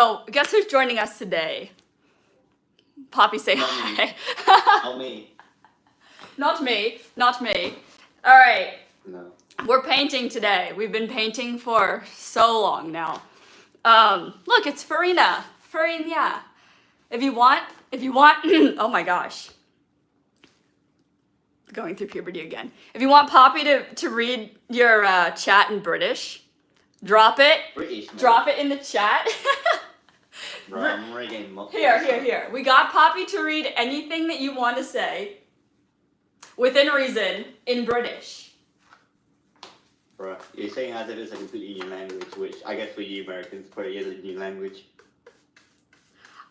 Oh, guess who's joining us today? Poppy, say hi. Not me. Not me. Not me. All right. No. We're painting today. We've been painting for so long now. Look, it's Furina. Furina. If you want, oh my gosh. Going through puberty again. If you want Poppy to read your chat in British, drop it. British. Man. Drop it in the chat. Bro, I'm reading Here. We got Poppy to read anything that you want to say, within reason, in British. Bro, you're saying as if it's a completely new language, which I guess for you Americans probably is a new language.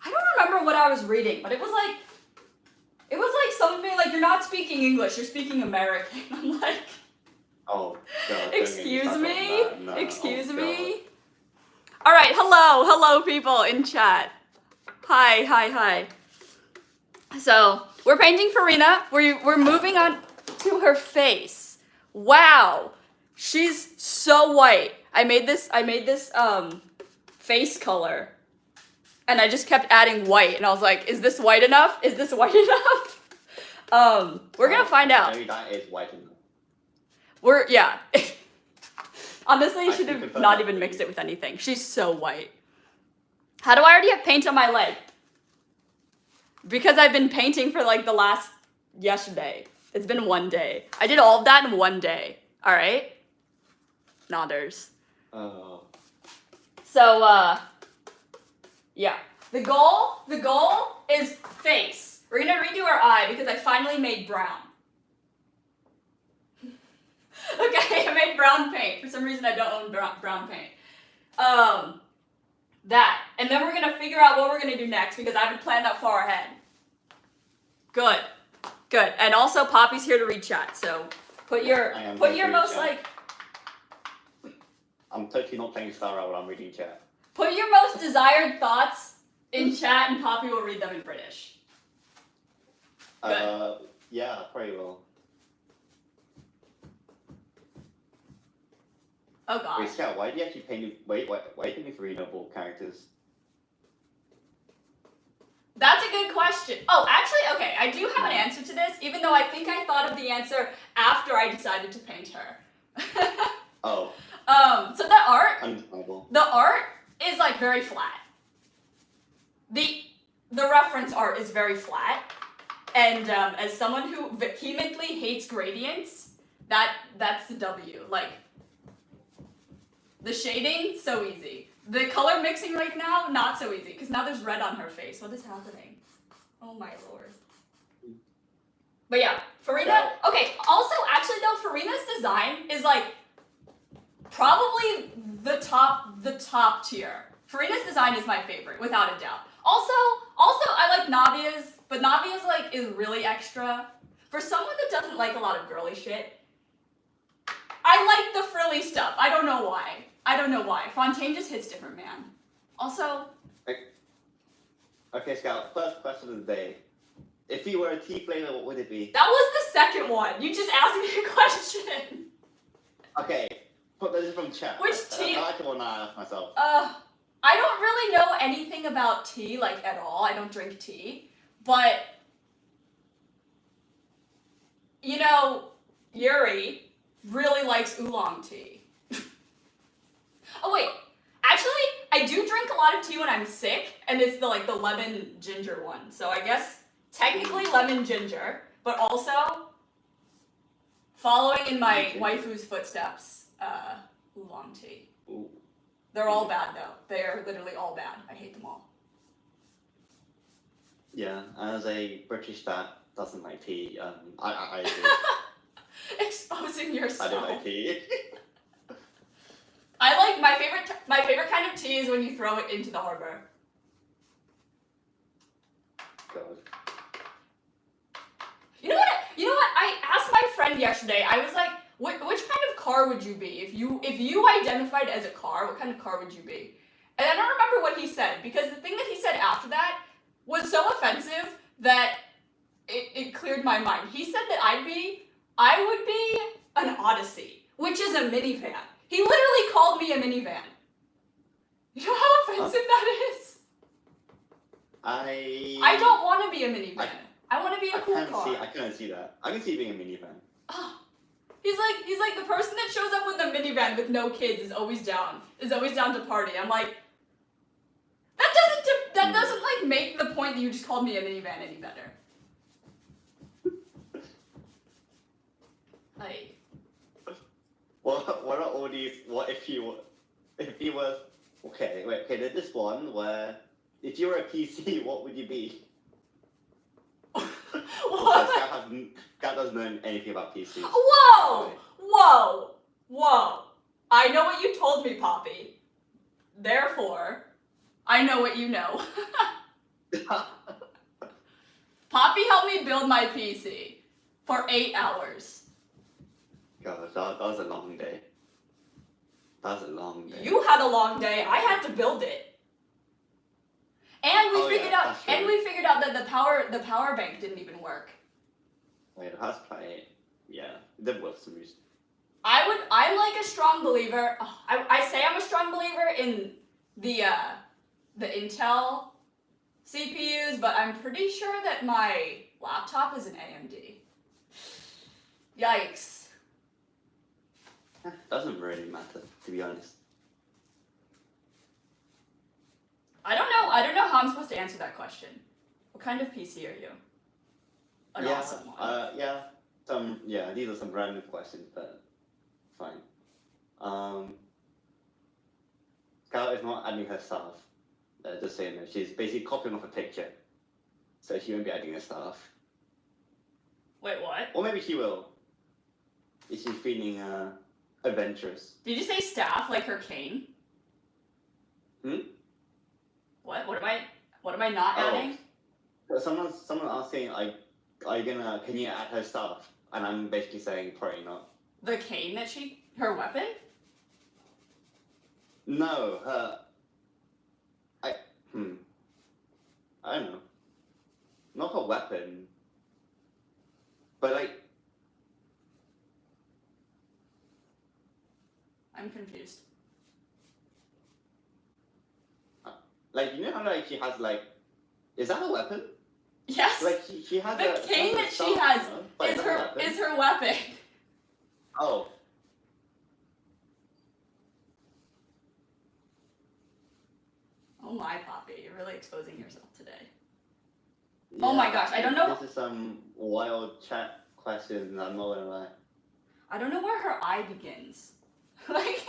I don't remember what I was reading, but it was like something like, you're not speaking English, you're speaking American. I'm like, oh God, excuse me? No, excuse oh, me? God. All right, hello people in chat. Hi. So, we're painting Furina. We're moving on to her face. Wow. She's so white. I made this face color. And I just kept adding white, and I was like, is this white enough? Is this white enough? We're gonna find out. Maybe that is white enough. Yeah. Honestly, you should have not even mixed it with anything. She's so white. How do I already have paint on my leg? Because I've been painting for like yesterday. It's been one day. I did all of that in one day. All right? Nodders. Oh. So, yeah. The goal is face. We're gonna redo our eye because I finally made brown. Okay, I made brown paint. For some reason, I don't own brown paint. That. And then we're gonna figure out what we're gonna do next because I haven't planned that far ahead. Good. And also, Poppy's here to read chat, so put your most like. I'm totally not playing Star while I'm reading chat. Put your most desired thoughts in chat, and Poppy will read them in British. Good. Yeah, probably will. Oh God. Wait, Scout, why do you actually paint me? Why paint me Furina for characters? That's a good question. Oh, actually, okay, I do have an answer to this, even though I think I thought of the answer after I decided to paint her. Oh. So the art is like very flat. The reference art is very flat, and as someone who vehemently hates gradients, that's the W. Like, the shading, so easy. The color mixing right now, not so easy, because now there's red on her face. What is happening? Oh my lord. But yeah, Furina, okay, also, actually though, Furina's design is like, probably the top tier. Furina's design is my favorite, without a doubt. Also, I like Navia's, but Navia's like is really extra. For someone that doesn't like a lot of girly shit, I like the frilly stuff. I don't know why. Fontaine just hits different, man. Also. Okay, Scout. First question of the day: if you were a tea flavor, what would it be? That was the second one. You just asked me a question. Okay. But this is from chat. Which tea? I like the one I asked myself. I don't really know anything about tea, like, at all. I don't drink tea. But, you know, Yuri really likes oolong tea. Oh, wait. Actually, I do drink a lot of tea when I'm sick, and it's the lemon ginger one. So I guess, technically lemon ginger, but also, following in my waifu's footsteps, oolong tea. Ooh. They're all bad, though. They are literally all bad. I hate them all. Yeah, as a British that doesn't like tea, I agree. Exposing yourself. I don't like tea. I like my favorite kind of tea is when you throw it into the harbor. God. You know what? I asked my friend yesterday. I was like, which kind of car would you be if you identified as a car? What kind of car would you be? And I don't remember what he said, because the thing that he said after that was so offensive that it cleared my mind. He said that I would be an Odyssey, which is a minivan. He literally called me a minivan. You know how offensive that is? I don't want to be a minivan. I want to be a cool car. I can't see that. I can see being a minivan. Oh, he's like the person that shows up with a minivan with no kids is always down to party. I'm like, that doesn't like make the point that you just called me a minivan any better. Like, what are all these? What if you were? Okay, there's this one where if you were a PC, what would you be? What? Cat doesn't know anything about PCs. Whoa! I know what you told me, Poppy. Therefore, I know what you know. Poppy helped me build my PC for 8 hours. God, that was a long day. That was a long day. You had a long day. I had to build it. And we figured out that the power bank didn't even work. Wait, that's probably yeah. It did work for some reason. I'm like a strong believer. I say I'm a strong believer in the Intel CPUs, but I'm pretty sure that my laptop is an AMD. Yikes. Doesn't really matter, to be honest. I don't know how I'm supposed to answer that question. What kind of PC are you? An awesome one. These are some random questions, but fine. Scarlett is not adding her stuff. Just saying that she's basically copying off a picture. So she won't be adding her stuff. Wait, what? Or maybe she will. If she's feeling adventurous. Did you say staff like her cane? What? What am I not adding? Someone asking, can you add her stuff? And I'm basically saying probably not. The cane her weapon? No, I don't know. Not her weapon. But like, I'm confused. Like, you know how like she has like, is that a weapon? Yes. Like she has the cane that she has is her weapon. Oh. Oh my, Poppy, you're really exposing yourself today. Yeah, oh my gosh, I don't know. This is some wild chat questions, I'm not gonna lie. I don't know where her eye begins. Like,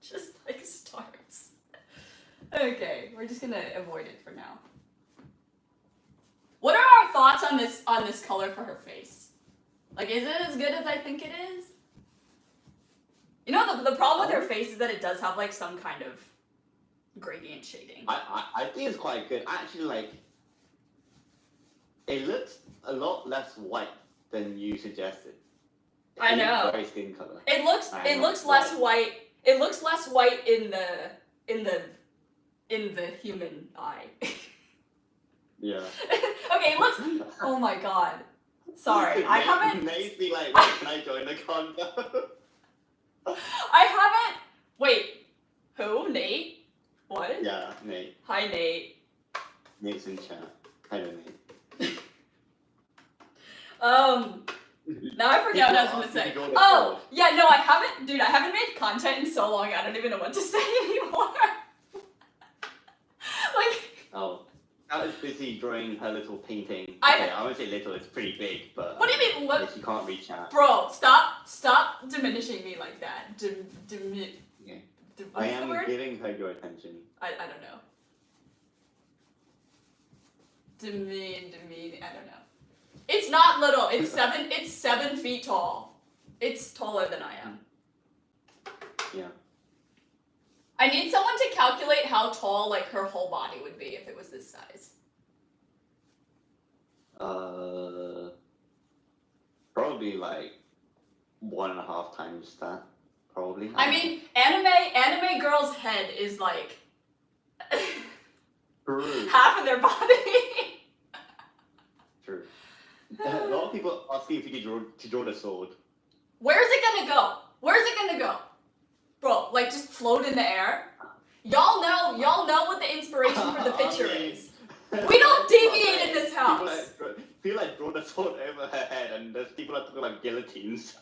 just like starts. Okay, we're just gonna avoid it for now. What are our thoughts on this color for her face? Like, is it as good as I think it is? You know, the problem with her face is that it does have like some kind of gradient shading. I think it's quite good. Actually, like, it looks a lot less white than you suggested. I know. Very skin color. It looks less white. It looks less white in the human eye. Yeah. Okay, it looks. Oh my god. Sorry, I haven't. Nate's be like, wait, can I join the convo? I haven't. Wait. Who? Nate? What? Yeah, Nate. Hi, Nate. Nate's in chat. Hello, Nate. Now I forgot what I was gonna say. Oh, yeah, no, I haven't made content in so long, I don't even know what to say anymore. Like. Oh. I was busy drawing her little painting. I won't say little, it's pretty big, but. What do you mean? What? She can't reach out. Bro, stop diminishing me like that. Okay. I am giving her your attention. I don't know. Demean, I don't know. It's not little. It's 7 feet tall. It's taller than I am. Yeah. I need someone to calculate how tall like her whole body would be if it was this size. Probably like 1.5 times that. Probably. I mean, anime girl's head is like half of their body. True. A lot of people asking if you could draw the sword. Where's it gonna go? Bro, like just float in the air? Y'all know what the inspiration for the picture is. We don't deviate in this house. People like draw the sword over her head, and there's people that talk about guillotines.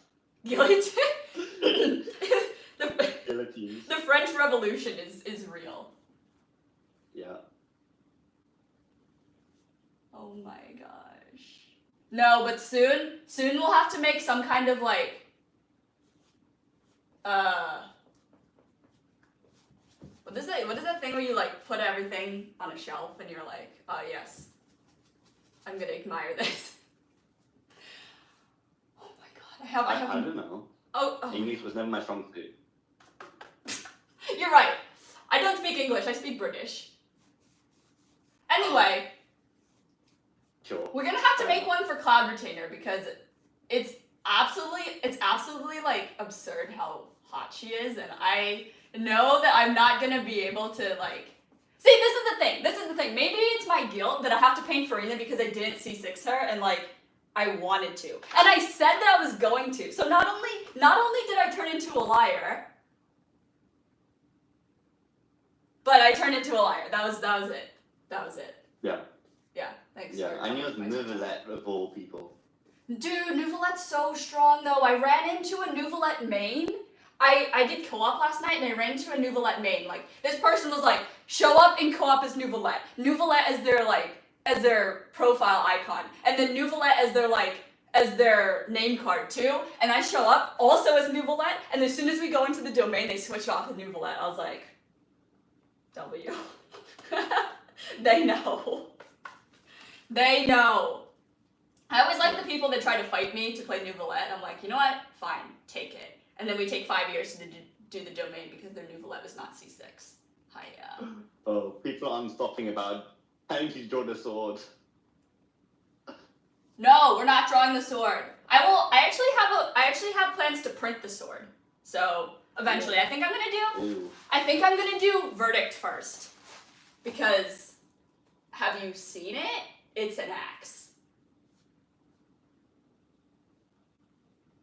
Guillotine? Guillotines. The French Revolution is real. Yeah. Oh my gosh. No, but soon we'll have to make some kind of like what is that thing where you like put everything on a shelf and you're like, oh yes, I'm gonna admire this. Oh my god, I have I don't know. Oh. English was never my strong suit. You're right. I don't speak English, I speak British. Anyway, Sure. we're gonna have to make one for Cloud Retainer because it's absolutely like absurd how hot she is, and I know that I'm not gonna be able to like. See, this is the thing. Maybe it's my guilt that I have to paint Furina because I didn't C6 her and like I wanted to, and I said that I was going to. So not only did I turn into a liar, but I turned into a liar. That was it. Yeah. Yeah. Thanks. Yeah. for I knew it was coming to my Nouvelette of all people. Dude, Nouvelette's so strong though. I ran into a Nouvelette main. I did co-op last night and I ran into a Nouvelette main. Like, this person was like, show up in co-op as Nouvelette. Nouvelette as their profile icon. And then Nouvelette as their name card too. And I show up also as Nouvelette, and as soon as we go into the domain, they switch off with Nouvelette. I was like, W. They know. They know. I always like the people that try to fight me to play Nouvelette. I'm like, you know what? Fine, take it. And then we take 5 years to do the domain because their Nouvelette was not C6. Hiya. Oh, people aren't stopping about having to draw the sword. No, we're not drawing the sword. I actually have plans to print the sword. So eventually, I think I'm gonna do Verdict first. Because have you seen it? It's an axe.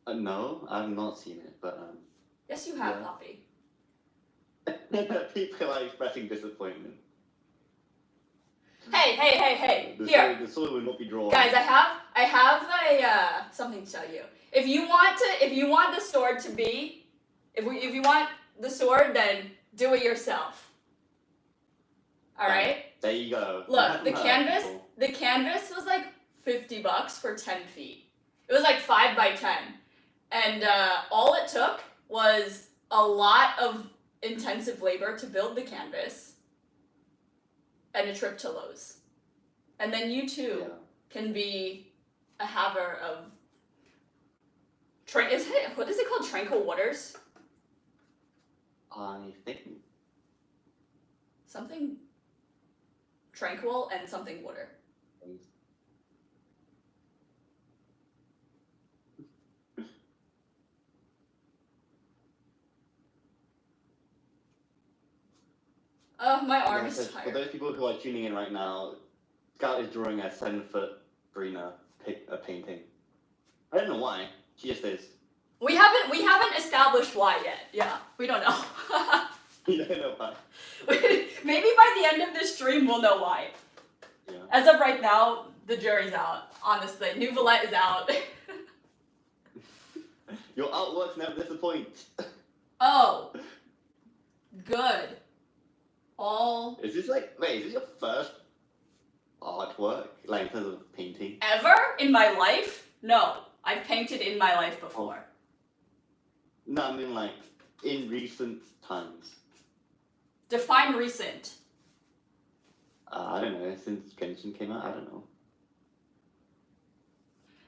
No, I've not seen it, but Yes, you have, Yeah. Poppy. people are expressing disappointment. Hey! Here, The sword will not be drawn. guys, I have a something to tell you. If you want the sword to be, if you want the sword, then do it yourself. All right. There you go. Look, the canvas was like $50 for 10 feet. It was like 5 by 10. And all it took was a lot of intensive labor to build the canvas and a trip to Lowe's. And then you too can be a haver of what is it called? Tranquil Waters? I think. Something tranquil and something water. My arm is For tired. those people who are tuning in right now, Scout is drawing a 7-foot Furina painting. I don't know why. She just is. We haven't established why yet. Yeah, we don't know. You don't know why. Maybe by the end of this stream we'll know why. Yeah. As of right now, the jury's out. Honestly, Nouvelette is out. Your artworks never disappoint. Oh, good. Is this your first artwork? Like in terms of painting? Ever in my life? No, I've painted in my life before. No, I mean like in recent times. Define recent. I don't know, since Genshin came out, I don't know.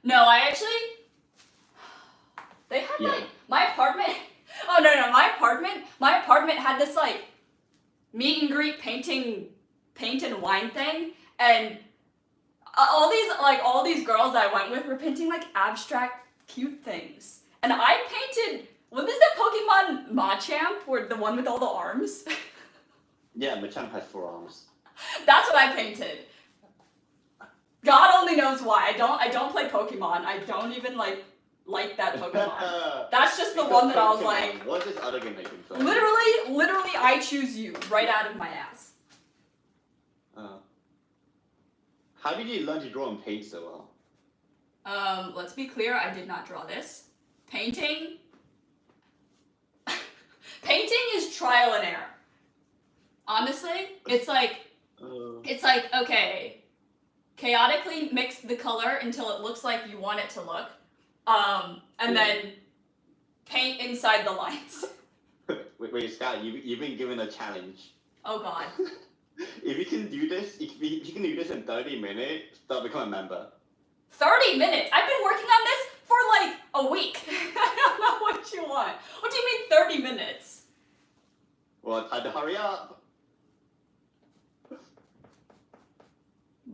No, they had like my apartment. Oh no, my apartment had this like meet and greet paint and wine thing, and all these girls that I went with were painting like abstract cute things, and I painted. What is that Pokemon Machamp, or the one with all the arms? Yeah, Machamp has 4 arms. That's what I painted. God only knows why. I don't play Pokemon. I don't even like like that Pokemon. That's just the one that I was like, what's this other game that you can play? Literally, I choose you right out of my ass. How did you learn to draw and paint so well? Let's be clear, I did not draw this. Painting is trial and error. Honestly, it's like, okay, chaotically mix the color until it looks like you want it to look, and then paint inside the lines. Wait, Scout, you've been given a challenge. Oh God. If you can do this, if you can do this in 30 minutes, they'll become a member. 30 minutes? I've been working on this for like a week. I don't know what you want. What do you mean 30 minutes? Well, time to hurry up.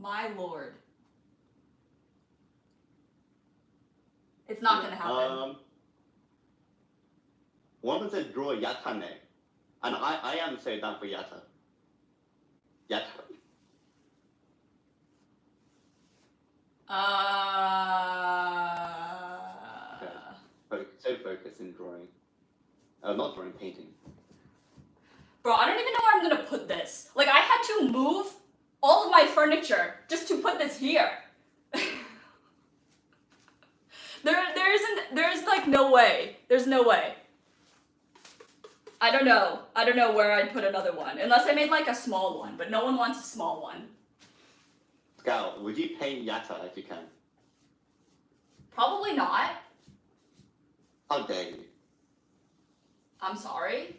My lord. It's not gonna happen. One person draw Yatane, and I am so down for Yata. Yata. Okay. So focused in drawing. Not drawing, painting. Bro, I don't even know where I'm gonna put this. Like, I had to move all of my furniture just to put this here. There's like no way. There's no way. I don't know where I'd put another one. Unless I made like a small one, but no one wants a small one. Scout, would you paint Yata if you can? Probably not. How dare you? I'm sorry.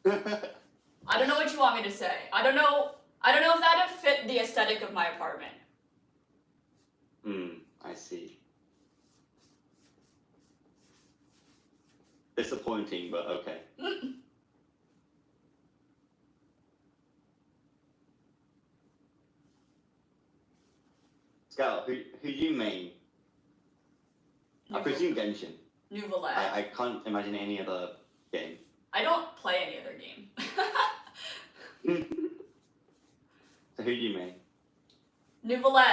I don't know what you want me to say. I don't know if that'd fit the aesthetic of my apartment. I see. Disappointing, but okay. Scout, who you main? I presume Genshin. Nouvelle. I can't imagine any other game. I don't play any other game. So who do you main? Nouvelle.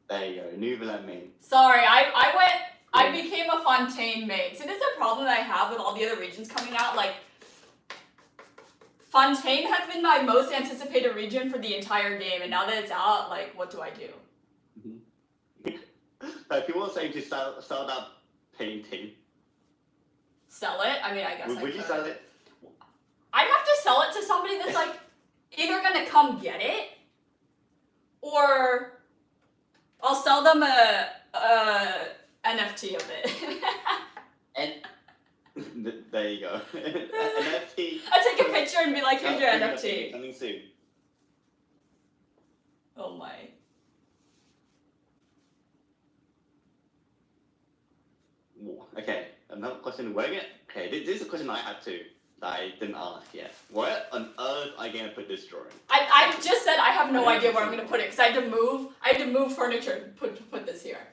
There you go, Nouvelle main. Sorry, I became a Fontaine main. So this is a problem that I have with all the other regions coming out. Like, Fontaine has been my most anticipated region for the entire game, and now that it's out, like, what do I do? People are saying to sell that painting. Sell it? I mean, I guess Would you sell it? I'd have to sell it to somebody that's like either gonna come get it, or I'll sell them a NFT of it. And there you go. NFT. I take a picture and be like, here's your NFT. Coming soon. Oh my. Okay, another question. Okay, this is a question I had too that I didn't ask yet. Where on earth are you gonna put this drawing? I just said I have no idea where I'm gonna put it because I had to move furniture to put this here.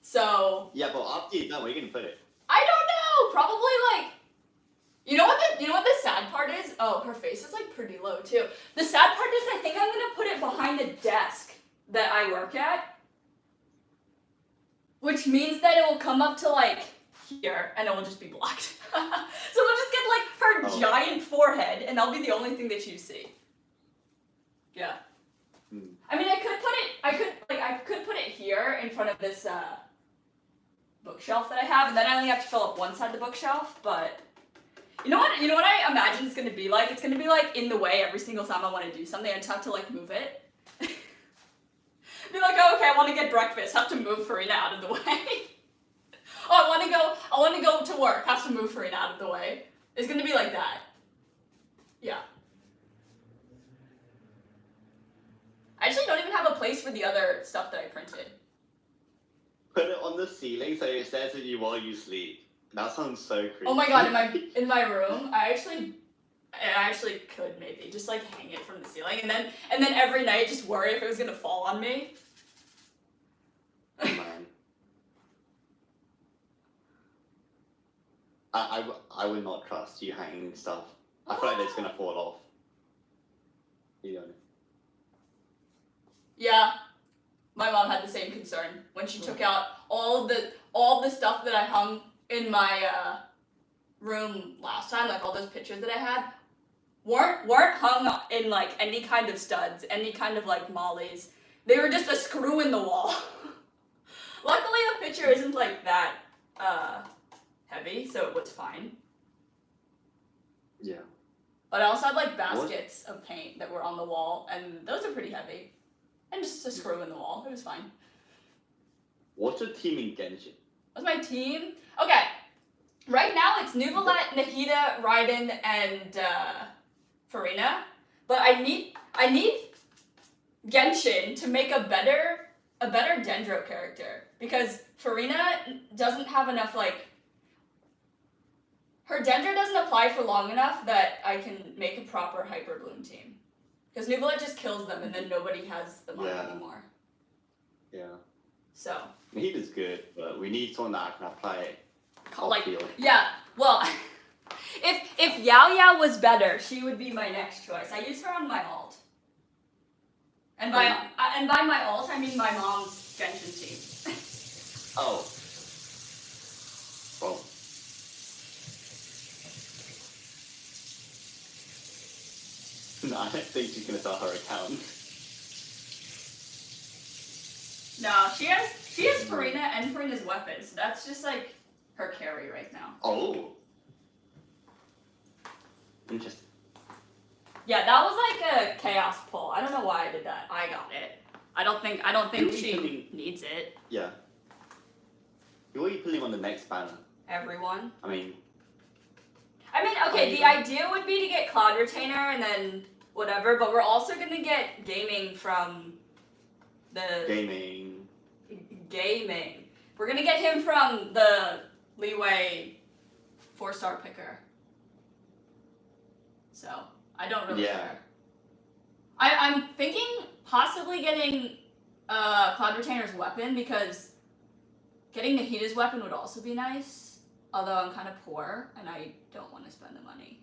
So. Yeah, but after you're done, where are you gonna put it? I don't know. Probably like. You know what the sad part is? Oh, her face is like pretty low too. The sad part is I think I'm gonna put it behind the desk that I work at. Which means that it will come up to like here and it will just be blocked. So we'll just get like her giant forehead and that'll be the only thing that you see. Yeah. I mean I could put it here in front of this bookshelf that I have, and then I only have to fill up one side of the bookshelf, but you know what I imagine it's gonna be like? It's gonna be like in the way every single time I wanna do something, I just have to like move it. Be like, oh, okay, I want to get breakfast. Have to move Furina out of the way. Oh, I want to go to work. Have to move Furina out of the way. It's gonna be like that. Yeah. I actually don't even have a place for the other stuff that I printed. Put it on the ceiling so it says that while you sleep. That sounds so creepy. Oh my god, in my room, I actually could maybe just like hang it from the ceiling and then every night just worry if it was gonna fall on me. Oh, man. I would not trust you hanging stuff. I feel like it's gonna fall off. You know. Yeah. My mom had the same concern when she took out all the stuff that I hung in my room last time, like all those pictures that I had, weren't hung in like any kind of studs, any kind of like mollies. They were just a screw in the wall. Luckily, the picture isn't like that heavy, so it was fine. Yeah. But I also had like baskets of paint that were on the wall, and those are pretty heavy. And just a screw in the wall. It was fine. What's your team in Genshin? What's my team? Okay. Right now it's Nuvolette, Nahida, Raiden, and Furina. But I need Genshin to make a better Dendro character. Because Furina doesn't have enough like her Dendro doesn't apply for long enough that I can make a proper Hyper Bloom team. Because Nuvolette just kills them and then nobody has them on anymore. Yeah. So. He is good, but we need someone that can apply it. Like, yeah, well, if Yao Yao was better, she would be my next choice. I use her on my alt. And by my alt, I mean my mom's Genshin team. Oh. Well. No, I don't think she's gonna sell her account. No, she has Furina and Furina's weapons. So that's just like her carry right now. Oh. Interesting. Yeah, that was like a chaos pull. I don't know why I did that. I got it. I don't think she needs it. Yeah. Who are you putting on the next banner? Everyone. I mean, okay, the idea would be to get Cloud Retainer and then whatever, but we're also gonna get gaming from the... Gaming. We're gonna get him from the Leeway 4-star picker. So, I don't really care. I'm thinking possibly getting Cloud Retainer's weapon because getting Nahida's weapon would also be nice. Although I'm kind of poor and I don't want to spend the money.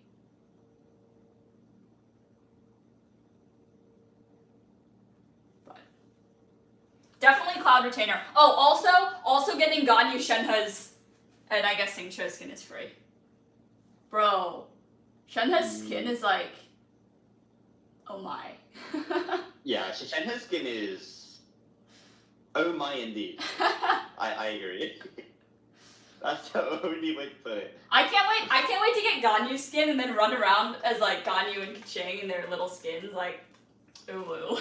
But definitely Cloud Retainer. Oh, also getting Ganyu Shenhe's and I guess Xingqiu's skin is free. Bro, Shenhe's skin is like, oh my. Yeah, Shenhe's skin is, oh my indeed. I agree. That's the only way to put it. I can't wait to get Ganyu's skin and then run around as like Ganyu and Keqing in their little skins, like, ooh.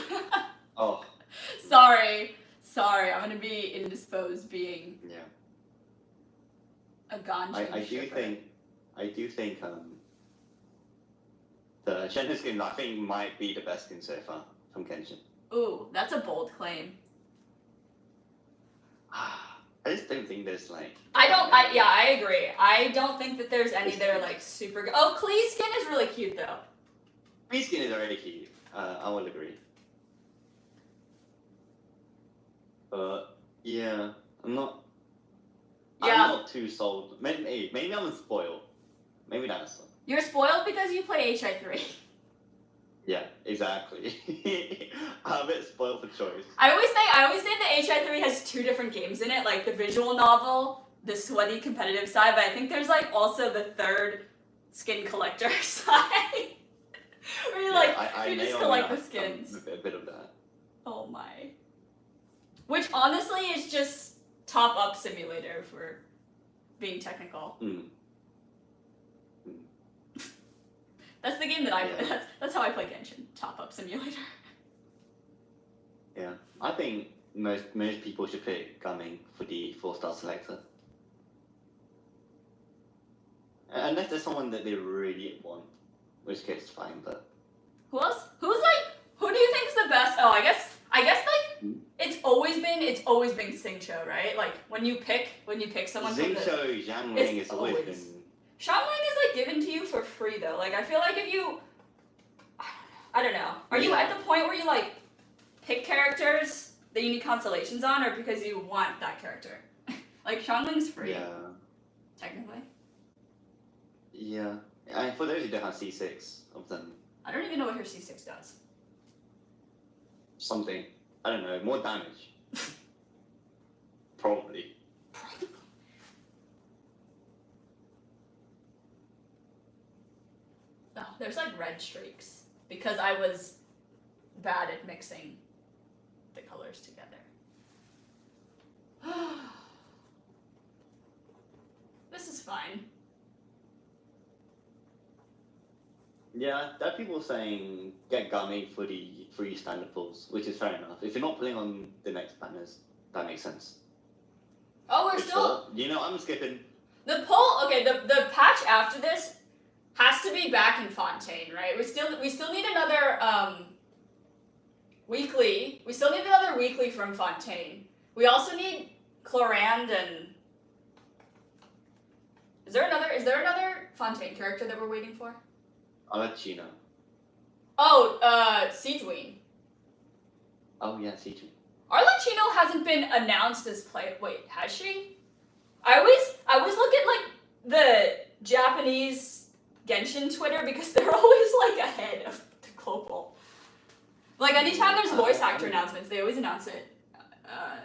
Oh. Sorry, I'm gonna be indisposed being a Genshin I do think the Shenhe skin I think might be the best skin so far from Genshin. Ooh, that's a bold claim. I just don't think there's like... I agree. I don't think that there's any that are like super good. Oh, Klee's skin is really cute though. Klee's skin is already cute. I will agree. Yeah, I'm not too sold. Maybe I'm spoiled. Maybe that's... You're spoiled because you play HI3. Yeah, exactly. I'm a bit spoiled for choice. I always say that HI3 has two different games in it, like the visual novel, the sweaty competitive side, but I think there's like also the third skin collector side. Where you you just collect the skins. A bit of that. Oh my. Which honestly is just top up simulator for being technical. That's the game that I play. That's how I play Genshin. Top up simulator. Yeah, I think most people should pick Gaming for the 4-star selector. Unless there's someone that they really want, which case it's fine. But who else? Who do you think is the best? Oh, I guess like it's always been Xingqiu, right? Like when you pick someone. Xingqiu, Xiangling has always been. Xiangling is like given to you for free though. Like I feel like if you, I don't know. Are you at the point where you like pick characters that you need constellations on, or because you want that character? Like Xiangling's free. Yeah. Technically. Yeah. And for those who don't have C6 of them. I don't even know what her C6 does. Something. I don't know. More damage. Probably. there's like red streaks because I was bad at mixing the colors together. This is fine. Yeah, there are people saying get Game for the 3 standard pulls, which is fair enough. If you're not playing on the next banners, that makes sense. Oh, we're still... I'm skipping. The pull... Okay, the patch after this has to be back in Fontaine, right? We still need another, weekly. We still need another weekly from Fontaine. We also need Clorand and... Is there another Fontaine character that we're waiting for? I'll let you know. Oh, Siegeween. Oh yeah, Siegeween. Arlecchino hasn't been announced as play. Wait, has she? I always look at like the Japanese Genshin Twitter because they're always like ahead of the global. Like anytime there's voice actor announcements, they always announce it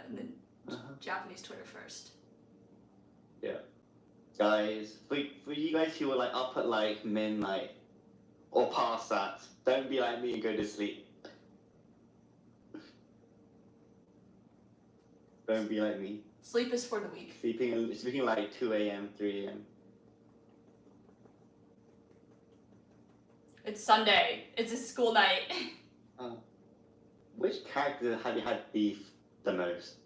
in the Japanese Twitter first. Yeah, guys, for you guys who are like up at like midnight or past that, don't be like me and go to sleep. Don't be like me. Sleep is for the weak. Sleeping like 2 a.m., 3 a.m. It's Sunday. It's a school night. Which character have you had beef the most?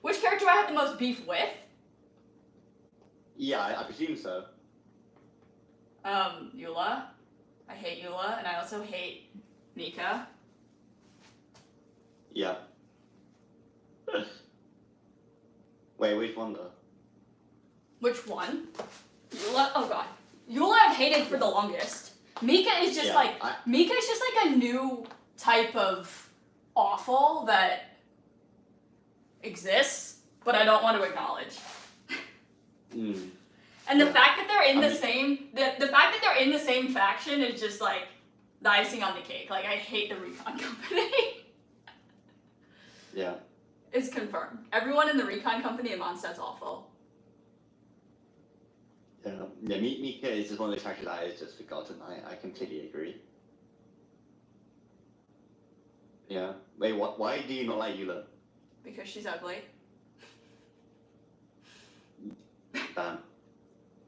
Which character I had the most beef with? Yeah, I presume so. Eula. I hate Eula, and I also hate Mika. Yeah. Wait, which one though? Which one? Eula? Oh god. Eula I've hated for the longest. Mika is just Mika is just like a new type of awful that exists, but I don't want to acknowledge. And the fact that they're in the fact that they're in the same faction is just like the icing on the cake. Like I hate the Recon Company. Yeah. It's confirmed. Everyone in the Recon Company and Mondstadt's awful. Yeah, Mika is just one of those characters that I just forgotten. I completely agree. Yeah. Wait, why do you not like Eula? Because she's ugly. Damn.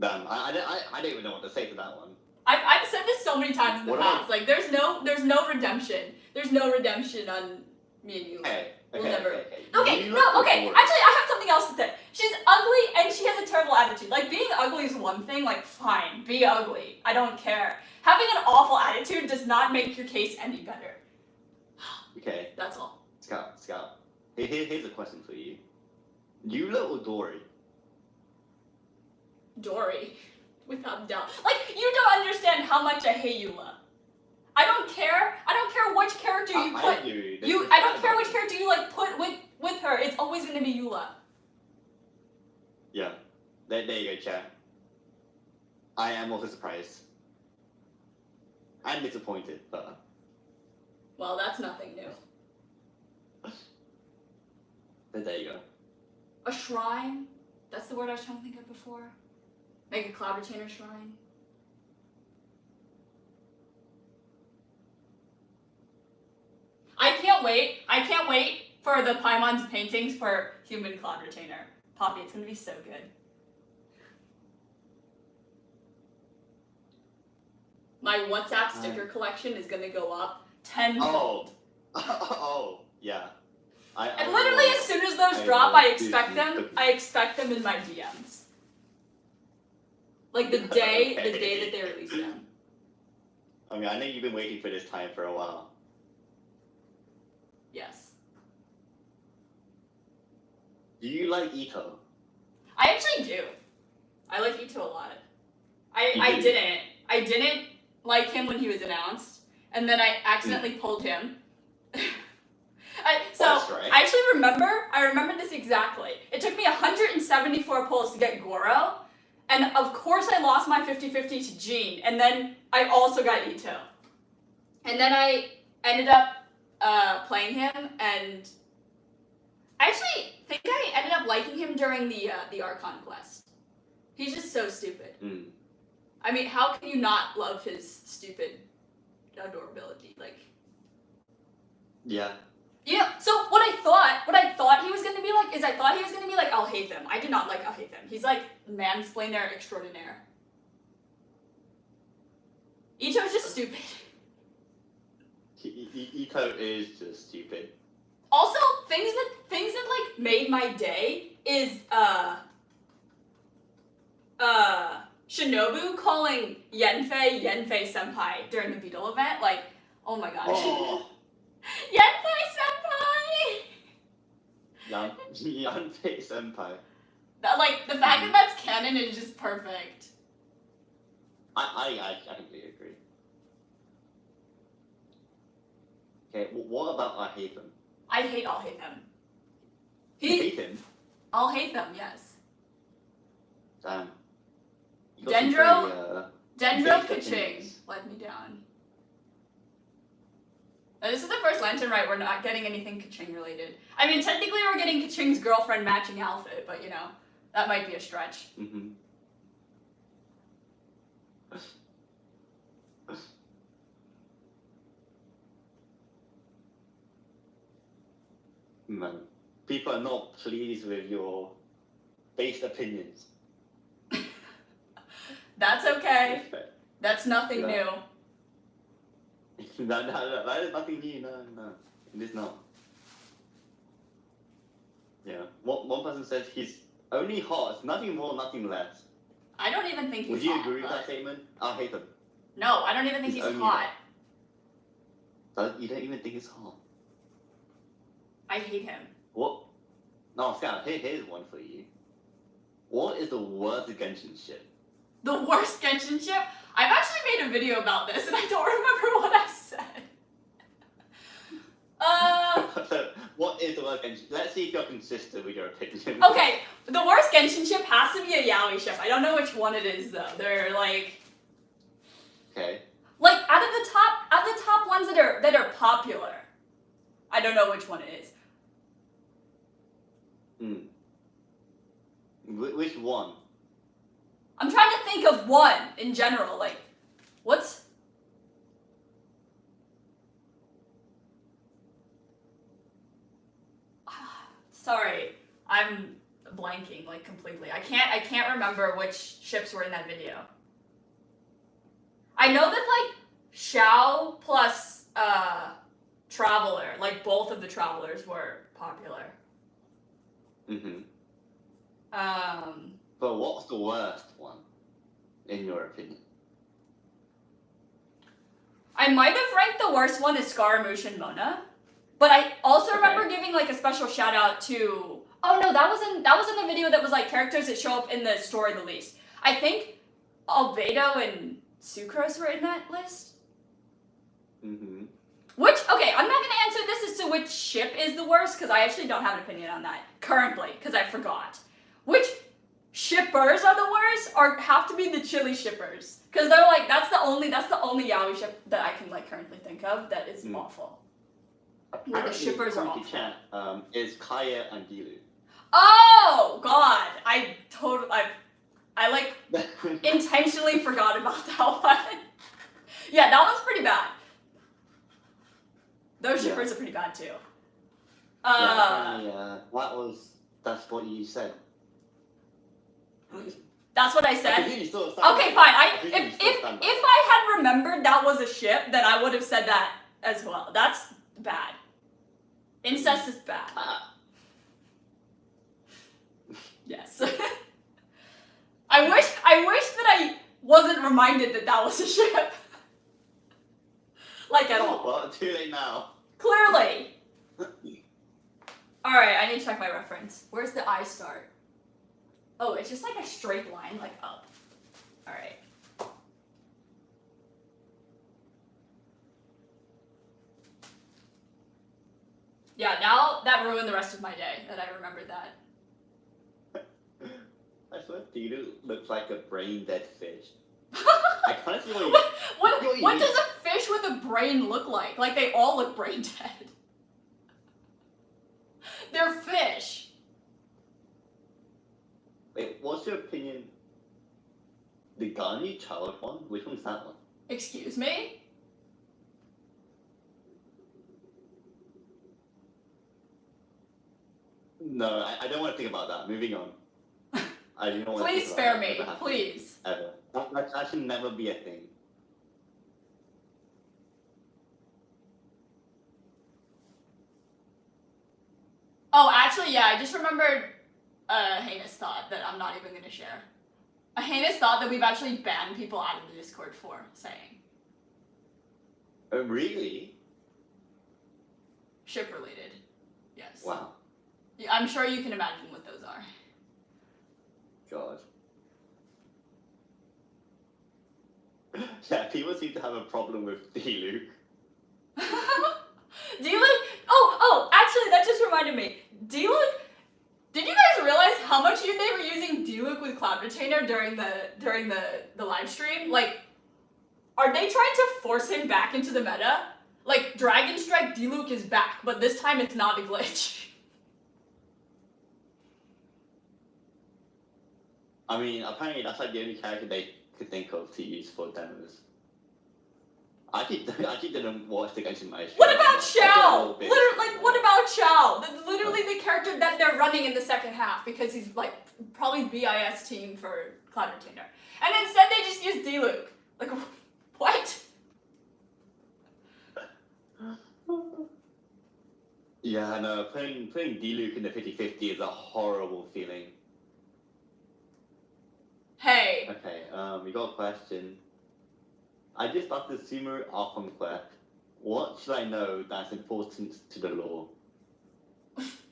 I don't even know what to say to that one. I've said this so many times in the past. Like there's no redemption. There's no redemption on me and you. We'll never. Okay. Actually, I have something else to say. She's ugly and she has a terrible attitude. Like being ugly is one thing. Like fine, be ugly. I don't care. Having an awful attitude does not make your case any better. Okay. That's all. Scout. Here's a question for you. Eula or Dory? Dory, without doubt. Like you don't understand how much I hate Eula. I don't care which character you put. I don't care which character you like put with her. It's always gonna be Eula. Yeah. There you go, chat. I am also surprised. I'm disappointed, but. Well, that's nothing new. But there you go. A shrine? That's the word I was trying to think of before. Make a cloud retainer shrine. I can't wait for the Paimon's paintings for human cloud retainer. Poppy, it's gonna be so good. My WhatsApp sticker collection is gonna go up tenfold. Oh, yeah. And literally as soon as those drop, I expect them in my DMs. Like the day that they release them. I mean, I know you've been waiting for this time for a while. Yes. Do you like Ito? I actually do. I like Ito a lot. I didn't like him when he was announced, and then I accidentally pulled him. I remember this exactly. It took me 174 pulls to get Goro, and of course I lost my 50-50 to Jean, and then I also got Ito. And then I ended up playing him, and I actually think I ended up liking him during the Archon quest. He's just so stupid. I mean, how can you not love his stupid adorability? Like. Yeah. Yeah. So what I thought he was gonna be like is I thought he was gonna be like Alhaitham. I did not like Alhaitham. He's like mansplainer extraordinaire. Ito's just stupid. Ito is just stupid. Also, things that like made my day is Shinobu calling Yenfei senpai during the Beetle event. Like, oh my gosh. Oh. Yenfei senpai. Yenfei senpai. Like the fact that that's canon is just perfect. I completely agree. Okay, what about Alhaitham? I hate Alhaitham. You hate him? Alhaitham, yes. Damn. Dendro basic Kaching opinions. let me down. Now, this is the first Lantern Rite we're not getting anything Kaching related. I mean, technically we're getting Kaching's girlfriend matching outfit, but you know, that might be a stretch. Mm-hmm. Man, people are not pleased with your based opinions. That's okay. That's nothing new. That is nothing new. No, it is not. Yeah, one person says he's only hot. It's nothing more, nothing less. I don't even think he's Would you hot, agree with but... that statement? I hate him. No, I don't even think he's hot. You don't even think he's hot? I hate him. What? No, Scout, here's one for you. What is the worst Genshin ship? The worst Genshin ship? I've actually made a video about this and I don't remember what I said. So, what is the worst Genshin? Let's see if you're consistent with your opinion. Okay, the worst Genshin ship has to be a yaoi ship. I don't know which one it is though. They're like... Okay. Like, out of the top ones that are popular, I don't know which one it is. Which one? I'm trying to think of one in general. Like, what's... Sorry, I'm blanking like completely. I can't remember which ships were in that video. I know that like Xiao plus Traveler, like both of the Travelers were popular. But what's the worst one, in your opinion? I might have ranked the worst one as Scaramouche and Mona, but I also remember giving like a special shout out to. Oh no, that was in the video that was like characters that show up in the story the least. I think Albedo and Sucrose were in that list. Which, okay, I'm not going to answer this as to which ship is the worst, because I actually don't have an opinion on that currently, because I forgot. Which shippers are the worst, or have to be the chili shippers, because they're like, that's the only yaoi ship that I can like currently think of that is awful. Where the shippers are awful. Chat, is Kaya and Gilu. Oh God, I like intentionally forgot about that one. Yeah, that one's pretty bad. Those shippers are pretty bad too. That's what you said. That's what I said. Okay, fine. If I had remembered that was a ship, then I would have said that as well. That's bad. Incest is bad. Yes. I wish that I wasn't reminded that was a ship. Like at all. Well, too late now. Clearly. Alright, I need to check my reference. Where's the I start? Oh, it's just like a straight line, like up. Alright. Yeah, now that ruined the rest of my day, that I remembered that. I swear Dilu looks like a brain-dead fish. I kind of see what does a fish with a brain look like? Like, they all look brain dead. They're fish. Wait, what's your opinion? The Garni child one? Which one's that one? Excuse me? No, I don't want to think about that. Moving on. I don't want Please to think spare about me. that ever Please. happening, Ever. That should never be a thing. Oh, actually, yeah, I just remembered a heinous thought that I'm not even going to share. A heinous thought that we've actually banned people out of the Discord for saying. Oh, really? Ship related. Yes. Wow. Yeah, I'm sure you can imagine what those are. God. Yeah, people seem to have a problem with D-Luke. D-Luke? Oh, actually, that just reminded me. D-Luke, did you guys realize how much they were using D-Luke with Cloud Retainer during the live stream? Like, are they trying to force him back into the meta? Like, Dragon Strike D-Luke is back, but this time it's not a glitch. I mean, apparently that's like the only character they could think of to use for demos. I actually didn't watch the Genshin match. What about Xiao? What about Xiao? Literally the character that they're running in the second half because he's like probably BIS team for Cloud Retainer. And instead they just use D-Luke. Like, what? Yeah, no, playing D-Luke in the 50-50 is a horrible feeling. Hey. Okay, we got a question. I just started the Sumeru Archon quest. What should I know that's important to the lore?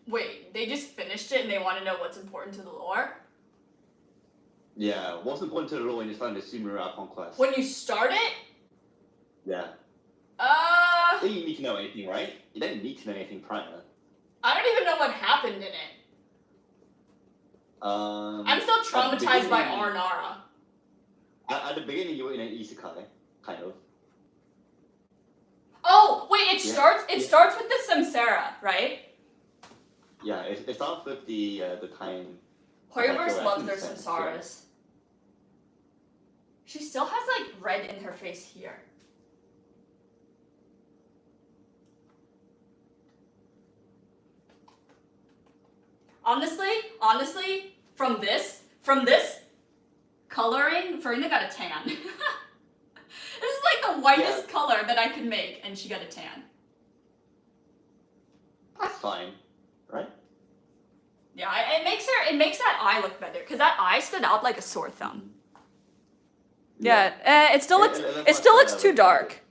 Wait, they just finished it and they want to know what's important to the lore? Yeah, what's important to the lore when you're starting the Sumeru Archon quest? When you start it? Yeah. You don't need to know anything, right? You don't need to know anything prior. I don't even know what happened in it. I'm still traumatized by Arnara. At the beginning, you were in an isekai, kind of. Oh, wait, it starts with the Samsara, right? Yeah, it starts with the time. Hoyoverse loves their Samsaras. She still has, like, red in her face here. Honestly, from this coloring, Furina got a tan. This is like the whitest color that I could make, and she got a tan. That's fine, right? Yeah, it makes that eye look better, because that eye stood out like a sore thumb. Yeah, it still looks too dark.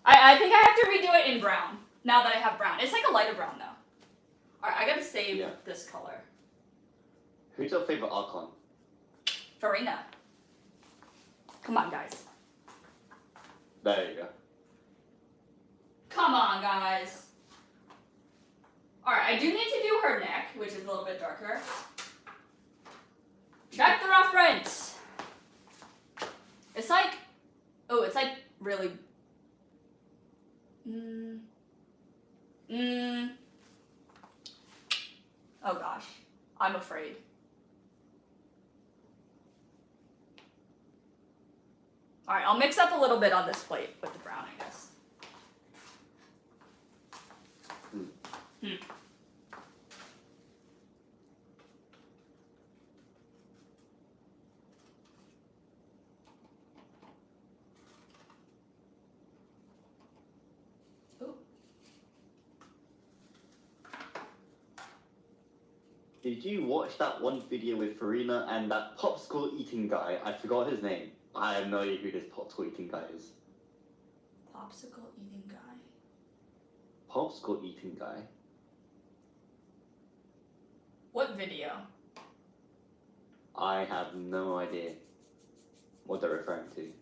I think I have to redo it in brown, now that I have brown. It's like a lighter brown, though. Alright, I gotta save this color. Who's your favorite Archon? Furina. Come on, guys. There you go. Come on, guys. Alright, I do need to do her neck, which is a little bit darker. Check the reference! It's like... Oh, it's like really... Oh gosh, I'm afraid. Alright, I'll mix up a little bit on this plate with the brown, I guess. Did you watch that one video with Furina and that popsicle eating guy? I forgot his name. I have no idea who this popsicle eating guy is. Popsicle eating guy? Popsicle eating guy? What video? I have no idea what they're referring to.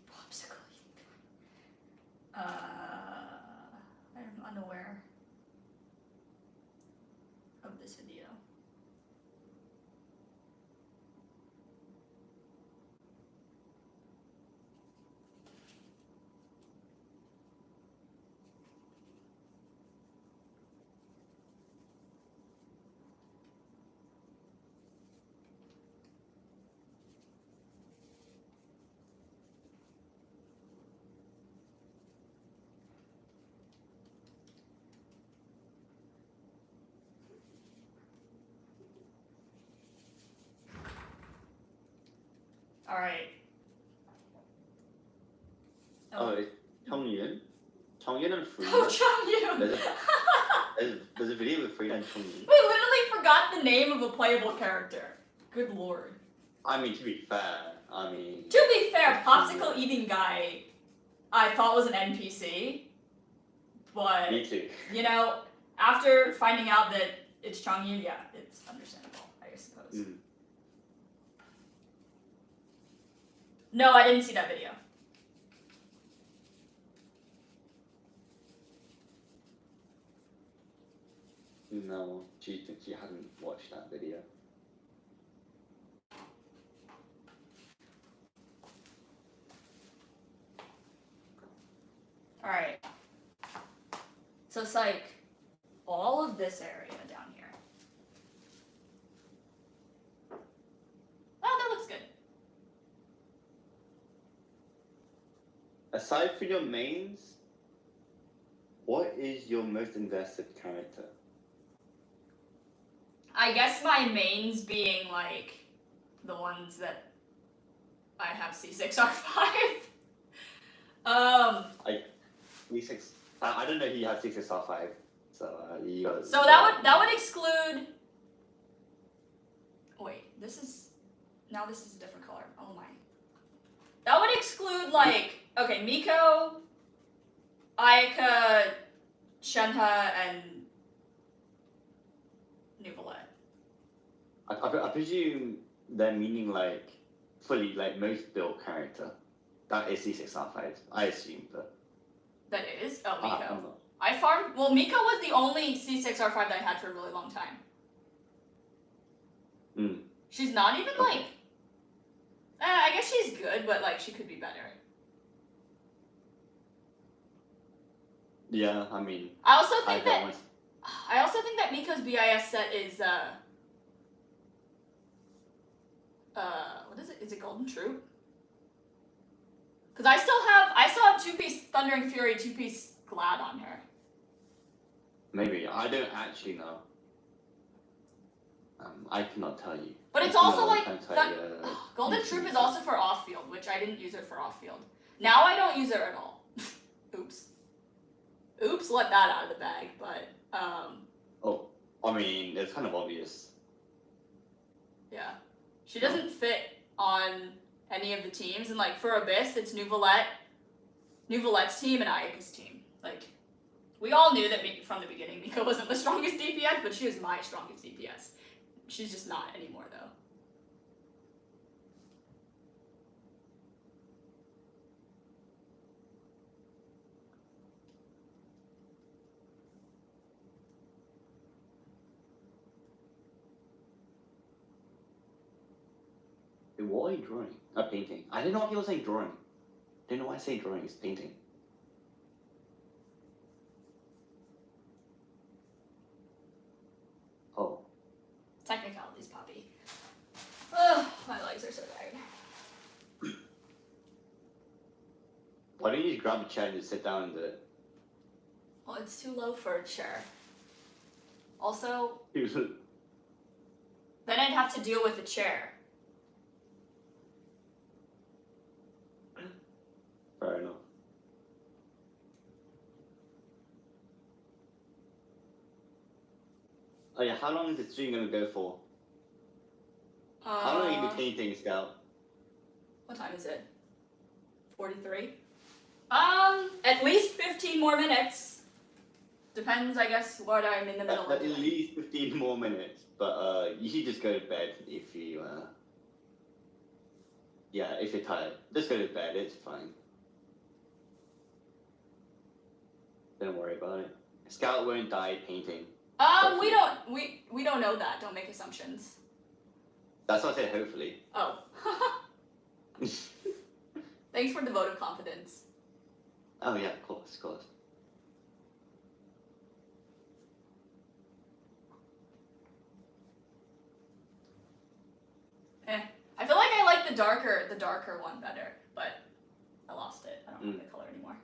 Popsicle eating guy. I'm unaware of this video. Alright. Oh, it's Chongyun? Chongyun and Furina? Oh, Chongyun! There's a video with Furina and Chongyun. We literally forgot the name of a playable character. Good lord. I mean, to be fair, Popsicle eating guy, I thought was an NPC, but me too. you know, after finding out that it's Chongyun, yeah, it's understandable, I suppose. Mm. No, I didn't see that video. No, she hadn't watched that video. Alright. So it's like all of this area down here. Oh, that looks good. Aside from your mains, what is your most invested character? I guess my mains being like the ones that I have C6R5. V6. I don't know who you have 6R5, so you got. So that would exclude. Wait, this is a different color. Oh my. That would exclude like Miko, Ayaka, Shenhe, and Nuvolette. I presume they're meaning like fully like most built character. That is C6R5, I assume, but. That is? Oh, Miko. I farmed. Well, Miko was the only C6R5 that I had for a really long time. Mm. She's not even like. I guess she's good, but like she could be better. Yeah, I mean. I also think that Miko's BIS set is what is it? Is it Golden Troop? Because I still have 2-piece Thundering Fury, 2-piece Glad on her. Maybe. I don't actually know. I cannot tell you. But it's also like Golden Troop is also for off-field, which I didn't use her for off-field. Now I don't use her at all. Oops. Oops, let that out of the bag, but Oh, I mean, it's kind of obvious. Yeah. She doesn't fit on any of the teams, and like for Abyss, it's Nuvolette's team and Ayaka's team. Like, we all knew that from the beginning Miko wasn't the strongest DPS, but she was my strongest DPS. She's just not anymore, though. What are you drawing? Painting. I didn't know he was saying drawing. Didn't know why I say drawing. It's painting. Oh. Technicalities, Poppy. Ugh, my legs are so tired. Why don't you just grab a chair and just sit down and do it? Well, it's too low for a chair. Also, then I'd have to deal with a chair. Fair enough. Oh yeah, how long is the stream gonna go for? How long are you painting, Scout? What time is it? 43? At least 15 more minutes. Depends, I guess, what I'm in the middle of. At least 15 more minutes, but you should just go to bed if you yeah, if you're tired. Just go to bed, it's fine. Don't worry about it. Scout won't die painting. We don't know that. Don't make assumptions. That's what I said, hopefully. Oh. Thanks for the vote of confidence. Oh yeah, of course, of course. I feel like I like the darker one better, but I lost it. I don't have the color anymore.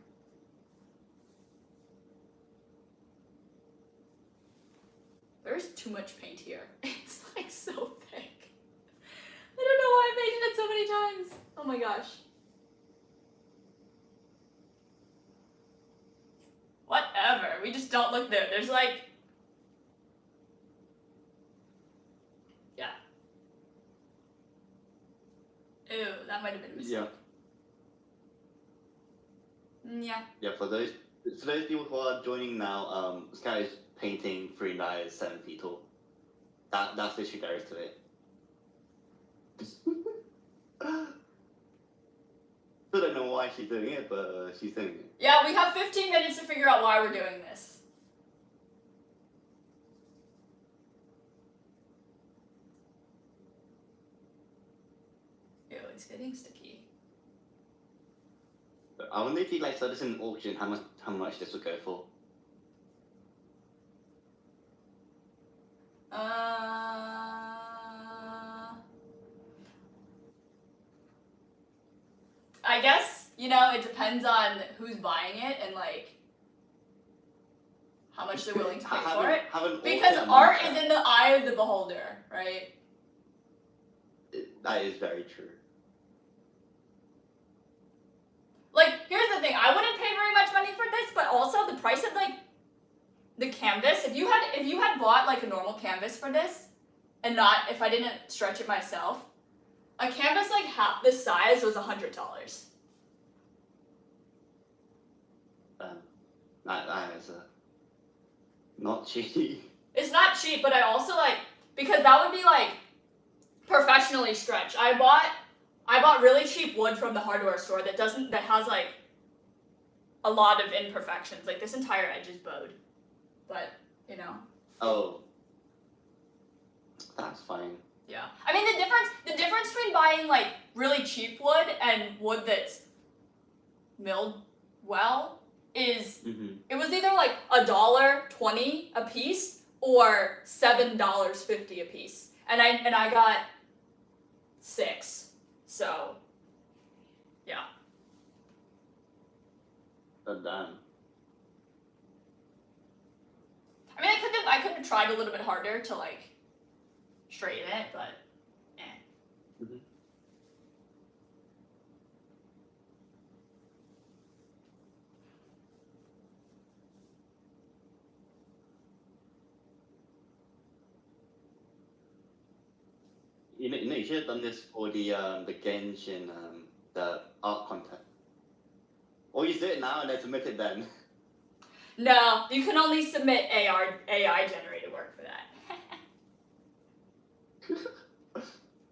There's too much paint here. It's like so thick. I don't know why I painted it so many times. Oh my gosh. Whatever. We just don't look there. There's like... Yeah. Ew, that might have been a mistake. Yeah. Yeah, for those people who are joining now, this guy is painting Furina is 7 feet tall. That's the issue there is to it. Still don't know why she's doing it, but she's doing it. Yeah, we have 15 minutes to figure out why we're doing this. Ew, it's getting sticky. I wonder if you like saw this in an auction, how much this would go for. I guess, you know, it depends on who's buying it and like how much they're willing to pay for it. Because art is in the eye of the beholder, right? That is very true. Like, here's the thing, I wouldn't pay very much money for this, but also the price of like the canvas, if you had bought like a normal canvas for this, and not if I didn't stretch it myself, a canvas like half this size was $100. That is not cheap. It's not cheap, but I also like, because that would be like professionally stretched. I bought really cheap wood from the hardware store that has like a lot of imperfections. Like this entire edge is bowed, but you know. Oh, that's fine. Yeah, I mean the difference between buying like really cheap wood and wood that's milled well is it was either like $1.20 a piece or $7.50 a piece, and I got 6, so yeah. But damn. I mean, I could have tried a little bit harder to like straighten it, but eh. You know, you should have done this for the Genshin the art contest. Or you do it now and then submit it then. No, you can only submit AI generated work for that.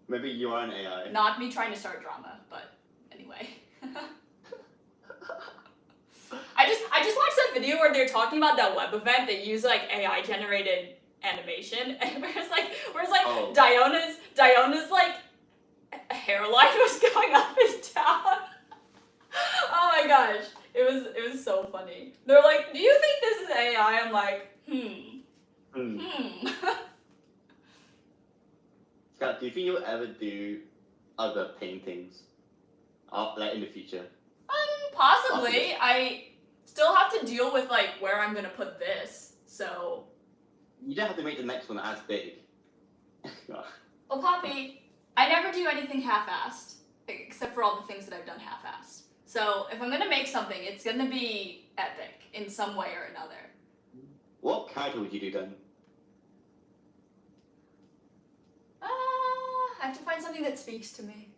Maybe you are an AI. Not me trying to start drama, but anyway. I just watched that video where they're talking about that web event that used like AI generated animation, and whereas like oh. Diona's like hairline was going up and down. Oh my gosh, it was so funny. They're like, "Do you think this is AI?" I'm like, Scott, do you think you'll ever do other paintings, like in the future? Possibly. I still have to deal with like where I'm gonna put this, so. You don't have to make the next one as big. Well, Poppy, I never do anything half-assed, except for all the things that I've done half-assed. So if I'm gonna make something, it's gonna be epic in some way or another. What character would you do then? I have to find something that speaks to me.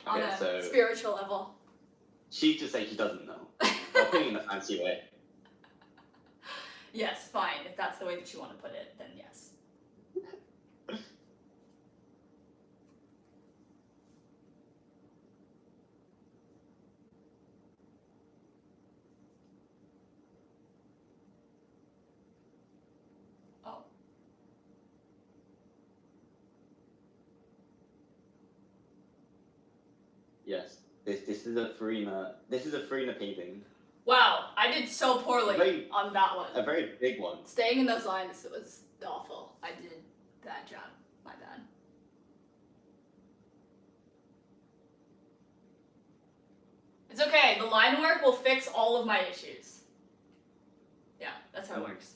Okay, on a spiritual level. She just say she doesn't know. I'll put it in a fancy way. Yes, fine. If that's the way that you want to put it, then yes. Oh. Yes. This is a Furina. This is a Furina painting. Wow, I did so poorly on that one. A very big one. Staying in those lines, it was awful. I did a bad job. My bad. It's okay. The line work will fix all of my issues. Yeah, that's how it works.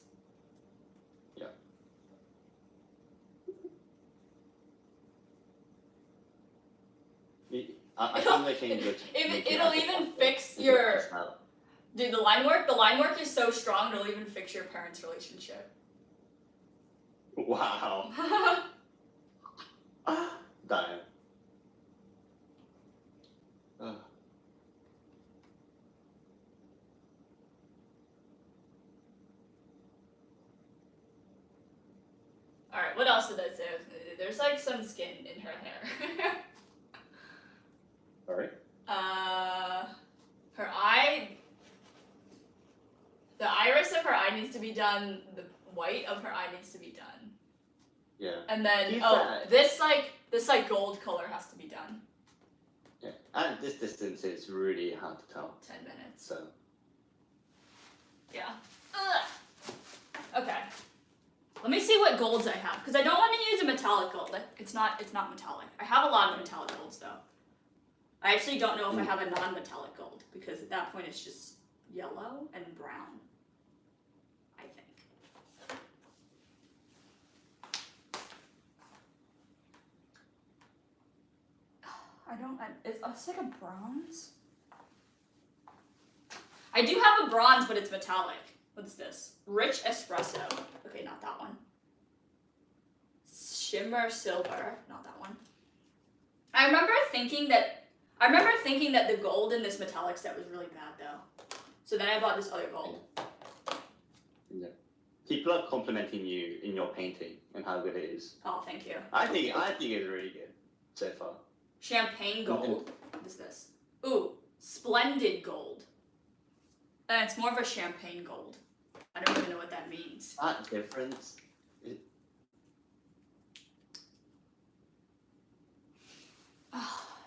I think they changed it. It'll even fix your... Dude, the line work is so strong, it'll even fix your parents' relationship. Wow. Damn. Alright, what else did I say? There's like some skin in her hair. Alright. Her eye... The iris of her eye needs to be done, the white of her eye needs to be done. Yeah. And then, this gold color has to be done. Yeah. At this distance, it's really hard to tell. 10 minutes. So. Yeah. Ugh. Okay. Let me see what golds I have, because I don't want to use a metallic gold. It's not metallic. I have a lot of metallic golds, though. I actually don't know if I have a non-metallic gold, because at that point it's just yellow and brown. I think. It's like a bronze? I do have a bronze, but it's metallic. What's this? Rich espresso. Okay, not that one. Shimmer silver. Not that one. I remember thinking that the gold in this metallic set was really bad, though. So then I bought this other gold. Yeah. People are complimenting you in your painting and how good it is. Oh, thank you. I think it's really good so far. Champagne gold. What is this? Ooh, splendid gold. It's more of a champagne gold. I don't even know what that means. That difference.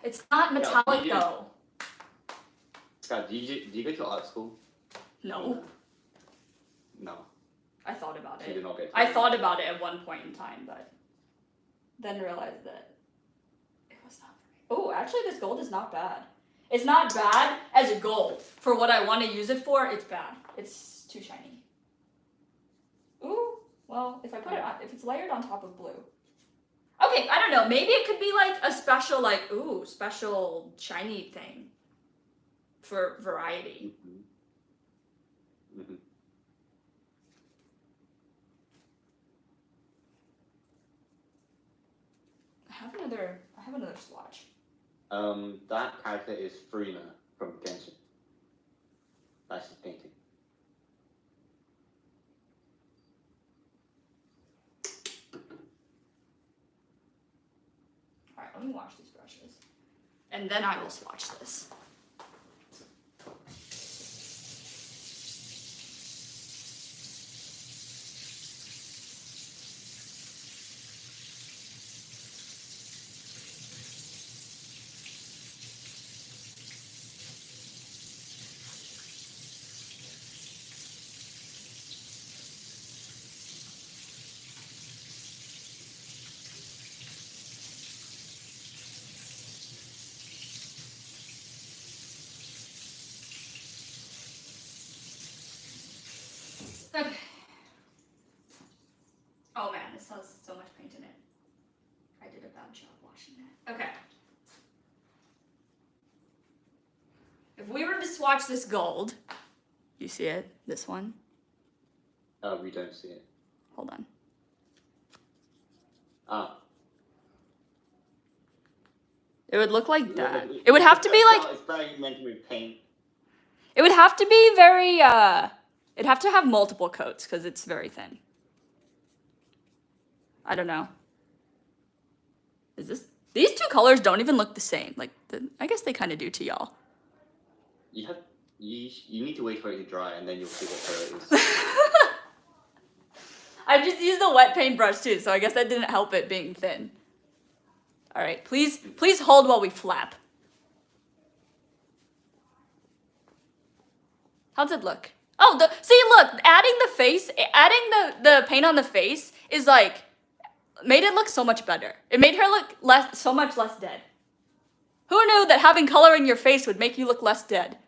It's not metallic though. Scott, do you go to art school? No. No. I thought about it. You did not go to I thought about it at one point in time, but then realized that it was not for me. Oh, actually this gold is not bad. It's not bad as a gold. For what I want to use it for, it's bad. It's too shiny. Ooh, well, if I put it on, if it's layered on top of blue. Okay, I don't know. Maybe it could be like a special, special shiny thing for variety. Mm-hmm. Mm-hmm. I have another swatch. That character is Furina from Genshin. That's his painting. Alright, let me wash these brushes. And then I will swatch this. Okay. Oh man, this has so much paint in it. I did a bad job washing that. Okay. If we were to swatch this gold, you see it? This one? Oh, we don't see it. Hold on. Ah. It would look like that. It would have to be like... It's very meant to be paint. It would have to be very, it'd have to have multiple coats because it's very thin. I don't know. Is this... These two colors don't even look the same. Like, I guess they kind of do to y'all. You need to wait for it to dry and then you'll see what color it is. I just used a wet paintbrush too, so I guess that didn't help it being thin. All right, please hold while we flap. How's it look? Oh, see, look, adding the paint on the face is like, made it look so much better. It made her look so much less dead. Who knew that having color in your face would make you look less dead?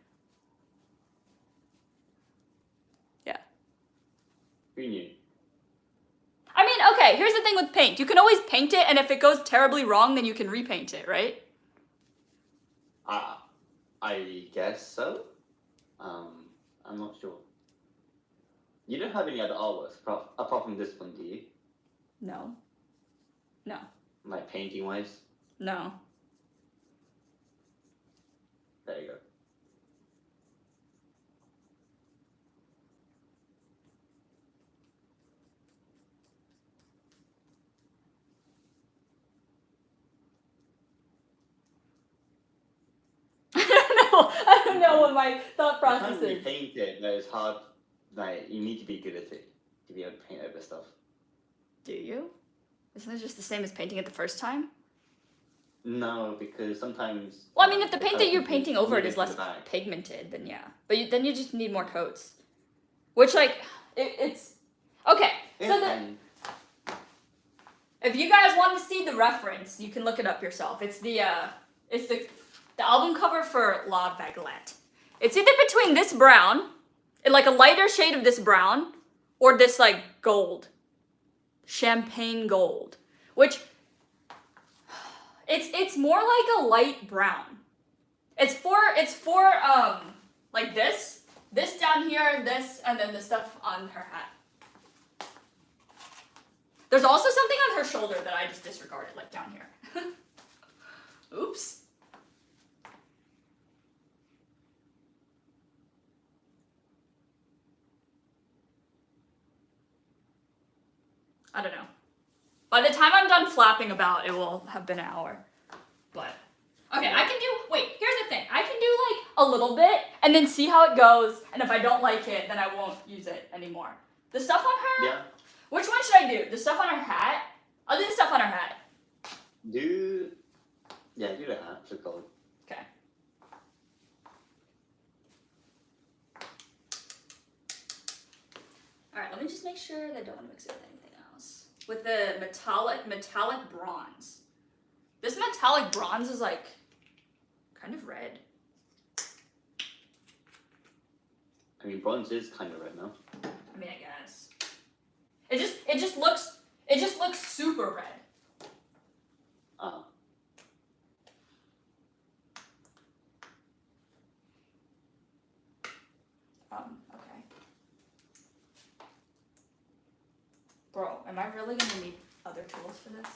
Yeah. Who knew? I mean, okay, here's the thing with paint. You can always paint it, and if it goes terribly wrong, then you can repaint it, right? I guess so. I'm not sure. You don't have any other artworks apart from this one, do you? No. No. Like painting wise? No. There you go. I don't know what my thought process You can't is. paint it, but it's hard. Like, you need to be good at it to be able to paint over stuff. Do you? Isn't it just the same as painting it the first time? No, because sometimes... Well, I mean, if the paint that you're painting over it is less back. pigmented, then yeah. But then you just need more coats. Which, like, it's... Okay, so if you guys want to see the reference, you can look it up yourself. It's the album cover for La Baguette. It's either between this brown, like a lighter shade of this brown, or this, like, gold. Champagne gold. Which... It's more like a light brown. It's for like this down here, this, and then the stuff on her hat. There's also something on her shoulder that I just disregarded, like down here. Oops. I don't know. By the time I'm done flapping about, it will have been an hour. But, okay, I can do, wait, here's the thing. I can do like a little bit and then see how it goes. And if I don't like it, then I won't use it anymore. The stuff on her? Yeah. Which one should I do? The stuff on her hat? I'll do the stuff on her hat. Do the hat, it's called. Okay. Alright, let me just make sure that I don't want to mix it with anything else. With the metallic bronze. This metallic bronze is like kind of red. I mean, bronze is kind of red now. I mean, I guess. It just looks super red. Uh-huh. Okay. Bro, am I really gonna need other tools for this?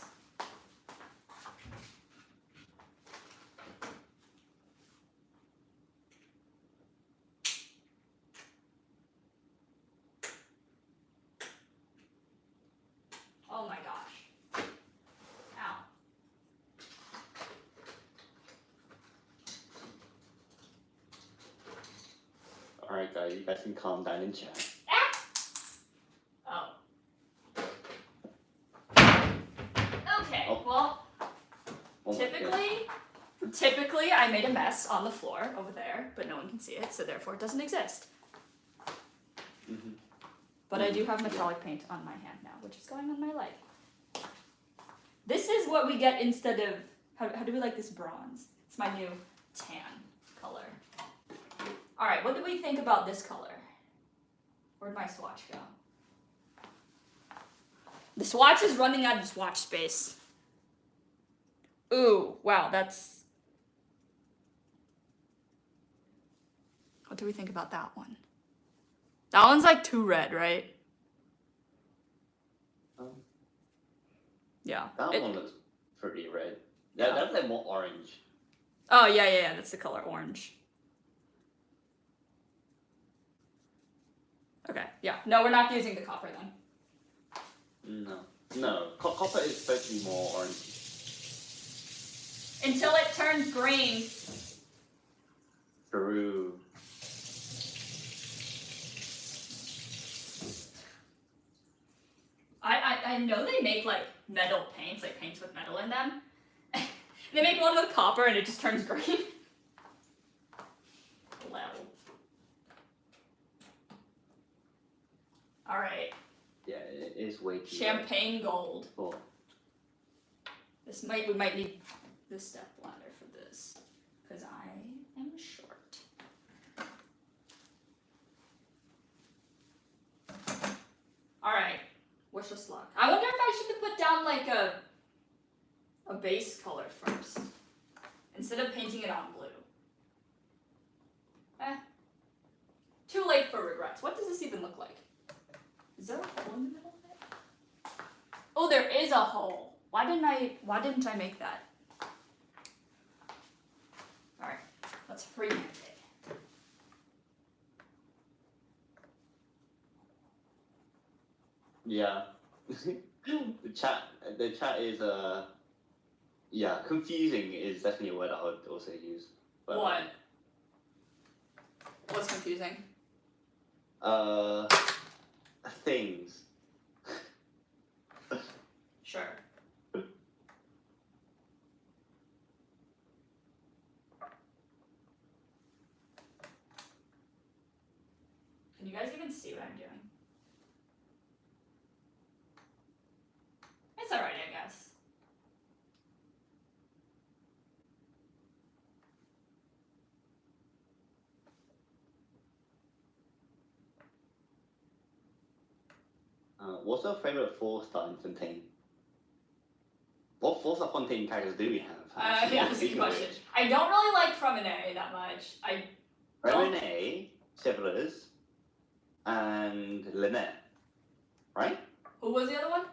Oh my gosh. Ow. Alright guys, you guys can calm down in chat. Oh. Okay, well, typically I made a mess on the floor over there, but no one can see it, so therefore it doesn't exist. Mm-hmm. But I do have metallic paint on my hand now, which is going on my leg. This is what we get instead of, how do we like this bronze? It's my new tan color. All right, what do we think about this color? Where'd my swatch go? The swatch is running out of swatch space. Ooh, wow, that's... What do we think about that one? That one's like too red, right? Yeah. That one looks pretty red. That's like more orange. Oh, yeah, that's the color orange. Okay, yeah. No, we're not using the copper then. No. Copper is supposed to be more orange. Until it turns green. True. I know they make like metal paints, like paints with metal in them. They make one with copper and it just turns green. Wow. Alright. Yeah, it is way too Champagne gold. Cool. We might need this step ladder for this. Because I am short. Alright. Wish us luck. I wonder if I should put down like a base color first. Instead of painting it on blue. Oh, there is a hole. Why didn't I make that? Alright, let's free-hand it. Yeah. the chat is yeah, confusing is definitely a word I would also use. But, what? What's confusing? Things. Sure. Can you guys even see what I'm doing? It's alright, I guess. What's your favorite 4-star in Fontaine? What 4-star Fontaine characters do we have? Yeah, that's a good question. I don't really like Furina that much. Furina, Siblers, and Lynette, right? Who was the other one?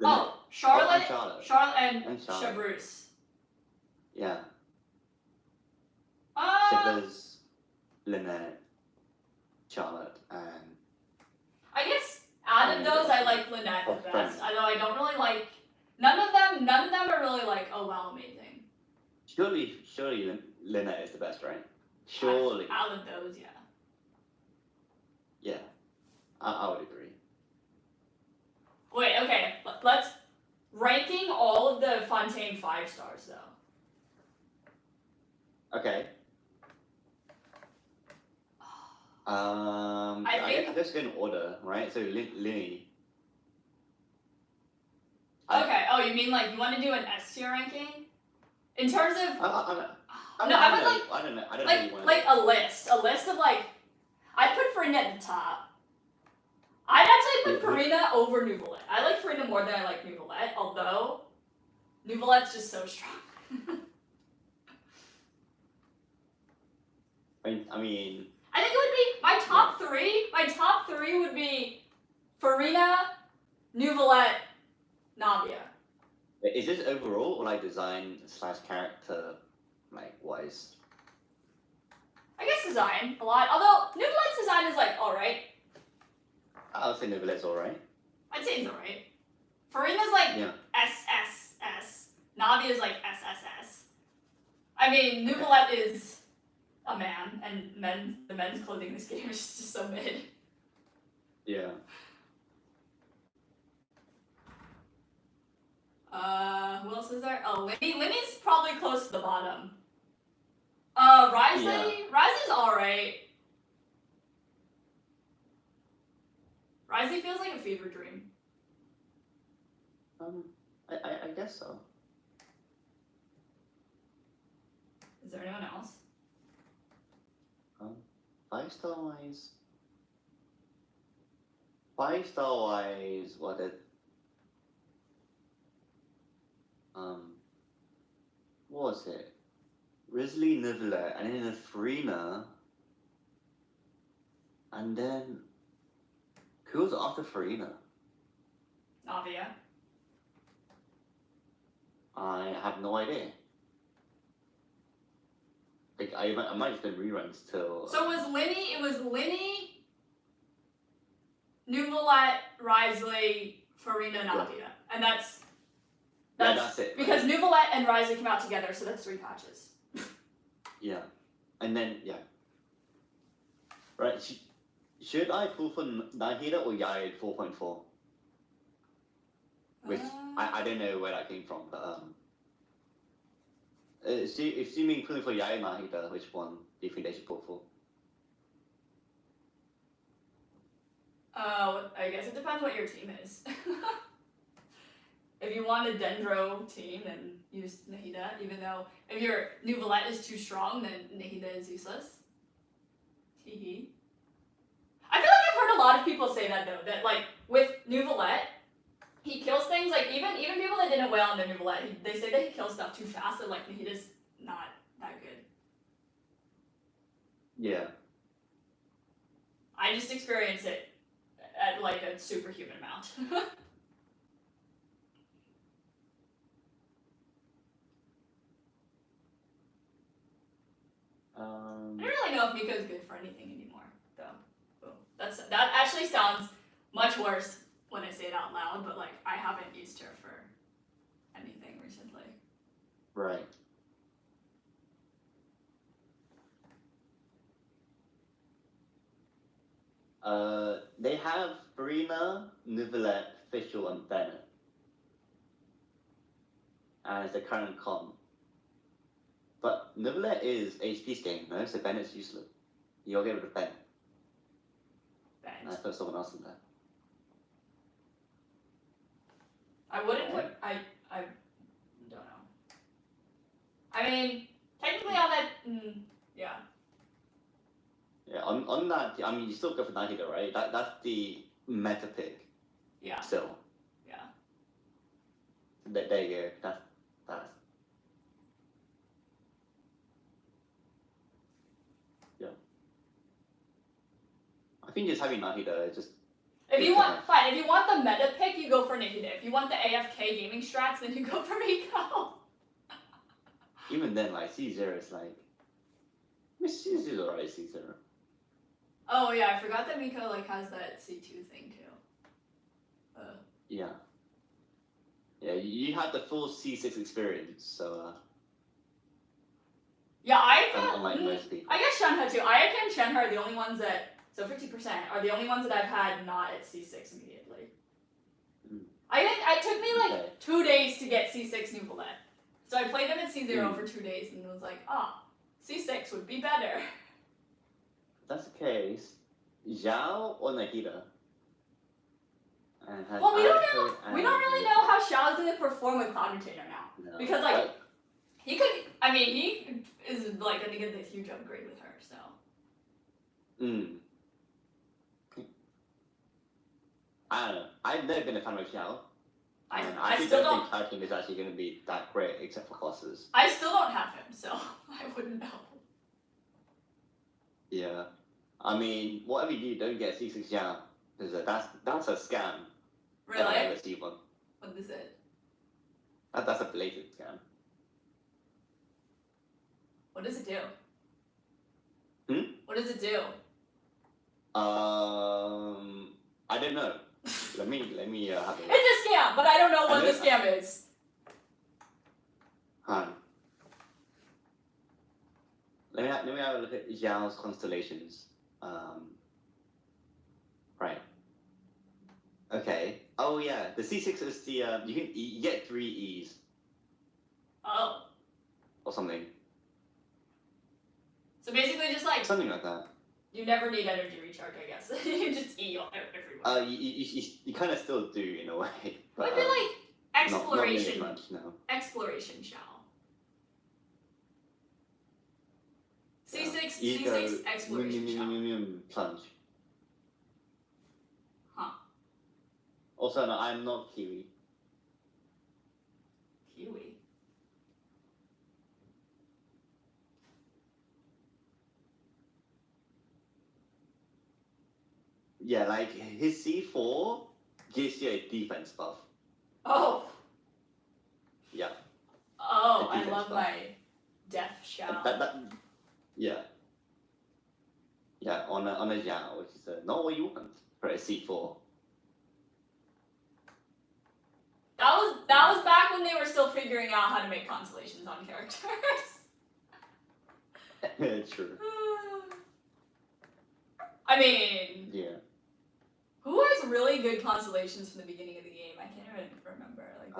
Lynette. Oh, Charlotte. Charlotte. And Chavruce. Yeah. Siblers, Lynette, Charlotte, and... I guess out of those, I like Lynette the best. Although I don't really like... None of them are really like, oh wow, amazing. Surely Lynette is the best, right? Surely. Out of those, yeah. Yeah, I would agree. Wait, okay, let's... Ranking all of the Fontaine 5 stars, though. Okay. I guess go in order, right? So Linny. Okay. Oh, you mean like you want to do an S tier ranking? In terms of I don't know. Like a list of like, I'd put Furina at the top. I'd actually put Furina over Nouvelette. I like Furina more than I like Nouvelette, although Nouvelette's just so strong. I mean, I think it would be my top three. My top three would be Furina, Nouvelette, Navia. Is this overall or like design / character like wise? I guess design a lot. Although Nouvelette's design is like alright. I'll say Nouvelette's alright. I'd say it's alright. Furina's like SSS. Navia's like SSS. I mean, Nouvelette is a man, and the men's clothing in this game is just so mid. Yeah. Who else is there? Oh, Linny's probably close to the bottom. Risley? Yeah. Risley's alright. Risley feels like a fever dream. I guess so. Is there anyone else? 5-star wise. 5-star wise, what it? What was it? Risley, Nouvelette, and then a Furina, and then who was after Furina? Navia. I have no idea. Like I might have been reruns till. So it was Linny, Nouvelette, Risley, Furina, Navia, and that's it. Because Nouvelette and Risley came out together, so that's 3 patches. Yeah, and then right. Should I pull for Nahida or Yair 4.4? Which I don't know where that came from, but assuming pulling for Yair Nahida, which one do you think they should pull for? I guess it depends what your team is. If you want a Dendro team, then use Nahida, even though if your Nouvelette is too strong, then Nahida is useless. Teehee. I feel like I've heard a lot of people say that though, that like with Nouvelette, he kills things, like even people that didn't well on their Nouvelette, they say that he kills stuff too fast, and like Nahida's not that good. Yeah. I just experience it at like a superhuman amount. know if Miko is good for anything anymore, though. That actually sounds much worse when I say it out loud, but like I haven't used her for anything recently. Right. They have Furina, Neuvillette, Fischl, and Bennett as the current comp. But Neuvillette is HP scaling, no? So Bennett's useless. You'll get rid of Bennett. And I put someone else in there. I wouldn't put. I don't know. I mean, technically on that. Yeah. Yeah, on that, I mean, you still go for Nahida, right? That's the meta pick. Yeah. Still. Yeah. There you go. That's. Yeah. I think just having Nahida is just. If you want the meta pick, you go for Nahida. If you want the AFK gaming strats, then you go for Miko. Even then, like C0 is like. C0 is alright, C0. Oh yeah, I forgot that Miko like has that C2 thing too. Yeah. Yeah, you had the full C6 experience, so. Yeah, unlike most people. I guess Shenhe too. Ayaka and Shenhe are the only ones that 50% are the only ones that I've had not at C6 immediately. I think it took me like 2 days to get C6 Neuvillette. So I played them at C0 for 2 days and was like, C6 would be better. If that's the case, Zhao or Nahida? Well, we don't really know how Xiao's gonna perform with Cloud Retainer now. No. Because like he is like gonna get this huge upgrade with her, so. I don't know. I've never been a fan of Xiao. I don't think Cloud King is actually going to be that great, except for Colossus. I still don't have him, so I wouldn't know. Yeah. I mean, whatever you do, don't get C6 Xiao. Because that's a scam. Really? I've never seen one. What is it? That's a blatant scam. What does it do? What does it do? I don't know. Let me have a look. It's a scam, but I don't know what the scam is. Let me have a look at Zhao's constellations. Right. Okay. Oh yeah, the C6 is the you get 3 E's. Oh. Or something. So basically, just like something like that. You never need energy recharge, I guess. You just E everywhere. You kind of still do in a way. But would be like exploration. Not much, no. Exploration Xiao. C6 exploration Xiao. Plunge. Huh. Also, no, I'm not Kiwi. Kiwi. Yeah, like his C4 gives you a defense buff. Oh. Yeah. Oh, I love my death Xiao. Yeah. Yeah, on a Zhao, which is not what you want for a C4. That was back when they were still figuring out how to make constellations on characters. True. I mean. Yeah. Who has really good constellations from the beginning of the game? I can't even remember. Like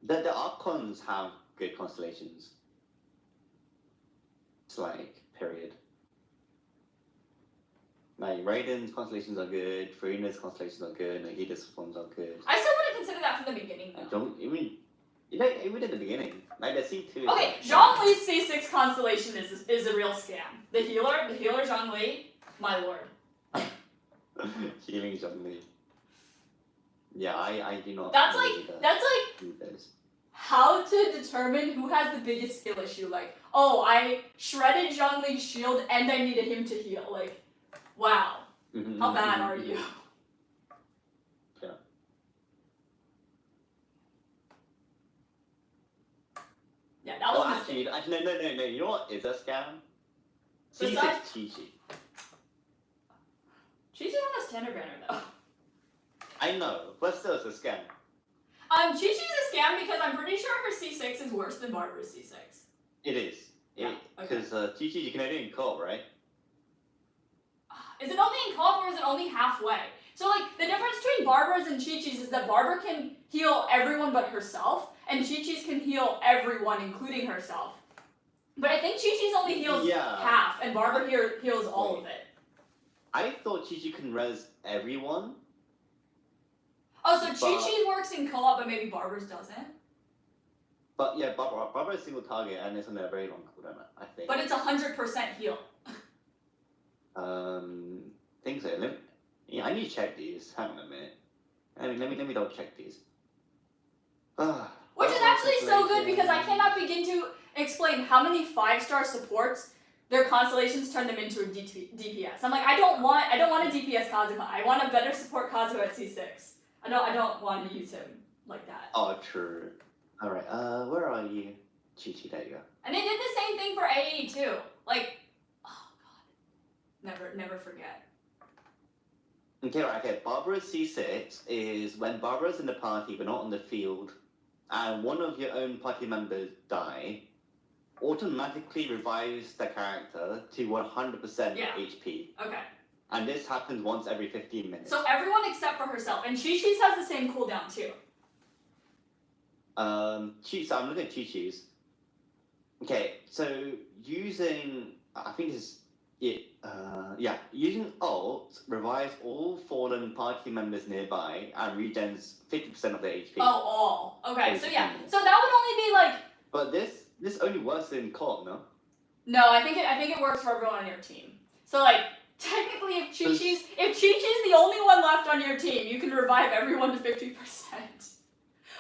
there's. The Archons have good constellations. It's like period. Like Raiden's constellations are good, Furina's constellations are good, Nahida's ones are good. I still wouldn't consider that from the beginning though. I don't even. Even at the beginning, like the C2. Okay, Zhongli's C6 constellation is a real scam. The healer Zhongli, my lord. Healing Zhongli. Yeah, I do not. That's like how to determine who has the biggest skill issue. Like, oh, I shredded Zhongli's shield and I needed him to heal. Like, wow, how bad are you? Yeah, that was Actually, no. You know what is a scam? C6 Chi-Chi. Chi-Chi's not a standard banner though. I know, but still it's a scam. Chi-Chi's a scam because I'm pretty sure her C6 is worse than Barbara's C6. It is. Yeah. Because Chi-Chi you can only do in co-op, right? Is it only in co-op or is it only halfway? So like the difference between Barbara's and Chi-Chi's is that Barbara can heal everyone but herself, and Chi-Chi's can heal everyone, including herself. But I think Chi-Chi's only heals half, and Barbara here heals all of it. I thought Chi-Chi can res everyone. Oh, so Chi-Chi's works in co-op, but maybe Barbara's doesn't? But yeah, Barbara is single target, and it's on a very long cooldown, I think. But it's 100% heal. Think so. I need to check these. Hang on a minute. Let me double check these. Which is actually so good because I cannot begin to explain how many 5-star supports their constellations turn them into a DPS. I'm like, I don't want a DPS Kazuha. I want a better support Kazuha at C6. I don't want to use him like that. Oh, true. All right. Where are you? Chi-Chi, there you go. And they did the same thing for AE too. Like, oh god, never forget. Okay, right. Okay. Barbara's C6 is when Barbara's in the party but not on the field, and one of your own party members die, automatically revives the character to 100% HP. Okay. And this happens once every 15 minutes. So everyone except for herself, and Chi-Chi's has the same cooldown too. So I'm looking at Chi-Chi's. Okay, so using, I think this is it. Using ult revives all fallen party members nearby and regens 50% of their HP. Oh, all. Okay, so yeah, so that would only be like. But this only works in co-op, no? No, I think it works for everyone on your team. So like technically, if Chi-Chi's the only one left on your team, you can revive everyone to 50%.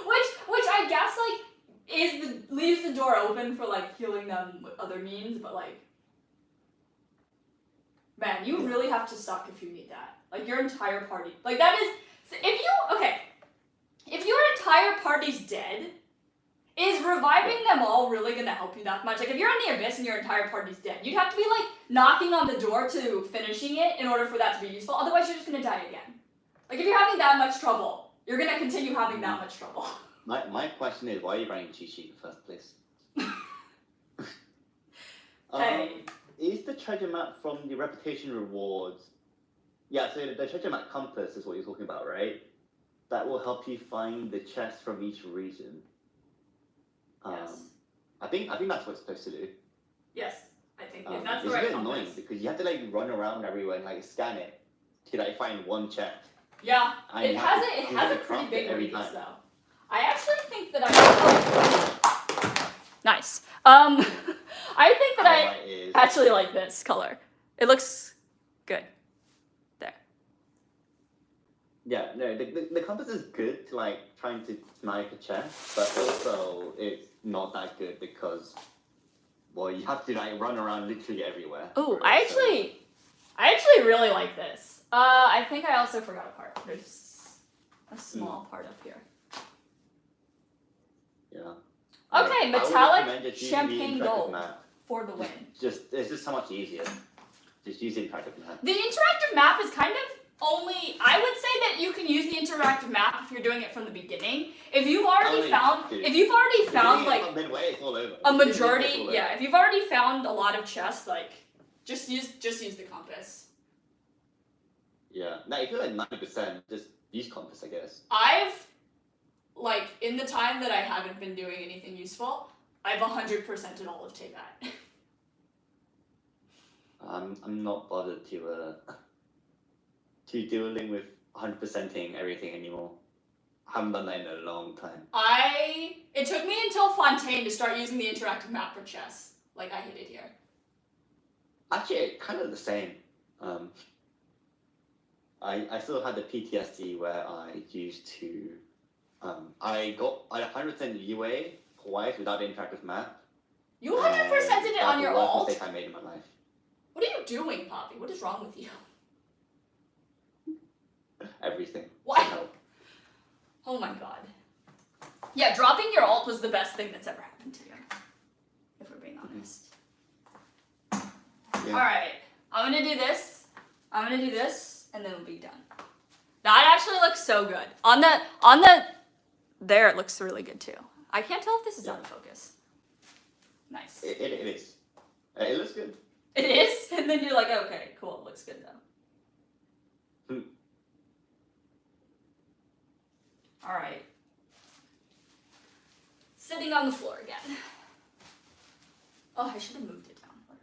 Which I guess like leaves the door open for like healing them with other means, but like, man, you really have to suck if you need that. Like your entire party, like that is if your entire party's dead, is reviving them all really gonna help you that much? Like if you're in the abyss and your entire party's dead, you'd have to be like knocking on the door to finishing it in order for that to be useful. Otherwise, you're just gonna die again. Like if you're having that much trouble, you're gonna continue having that much trouble. My question is, why are you running Chi-Chi in the first place? Hey. Is the treasure map from the reputation rewards? Yeah, so the treasure map compass is what you're talking about, right? That will help you find the chest from each region. Yes. I think that's what it's supposed to do. Yes, I think if that's the right compass. It's a bit annoying because you have to like run around everywhere and like scan it to like find one chest. Yeah, it has a pretty big radius though. I actually think that I nice. I think that I actually like this color. It looks good. There. Yeah, no, the compass is good to like trying to snipe a chest, but also it's not that good because, well, you have to like run around literally everywhere. Oh, I actually really like this. I think I also forgot a part. There's a small part up here. Yeah. Okay, metallic champagne gold for the win. It's just so much easier. Just use the interactive map. The interactive map is kind of only, I would say that you can use the interactive map if you're doing it from the beginning. If you've already found like a majority, if you've already found a lot of chests, like just use the compass. Yeah. Now if you're like 90%, just use compass, I guess. Like, in the time that I haven't been doing anything useful, I've 100%ed all of Teyvat. I'm not bothered to dealing with 100%ing everything anymore. I haven't done that in a long time. It took me until Fontaine to start using the interactive map for chess. Like, I hit it here. Actually, kind of the same. I still had the PTSD where I used to... I 100% UA twice without the interactive map. You 100%ed it on your alt? That's the mistake I made in my life. What are you doing, Poppy? What is wrong with you? Everything. What? Oh my god. Yeah, dropping your alt was the best thing that's ever happened to you. Yeah. Alright, I'm gonna do this, and then we'll be done. That actually looks so good. On the, there it looks really good too. I can't tell if this is out of focus. Nice. It is. It looks good. It is? And then you're like, okay, cool, it looks good though. Alright. Sitting on the floor again. Oh, I should have moved it down. Whatever.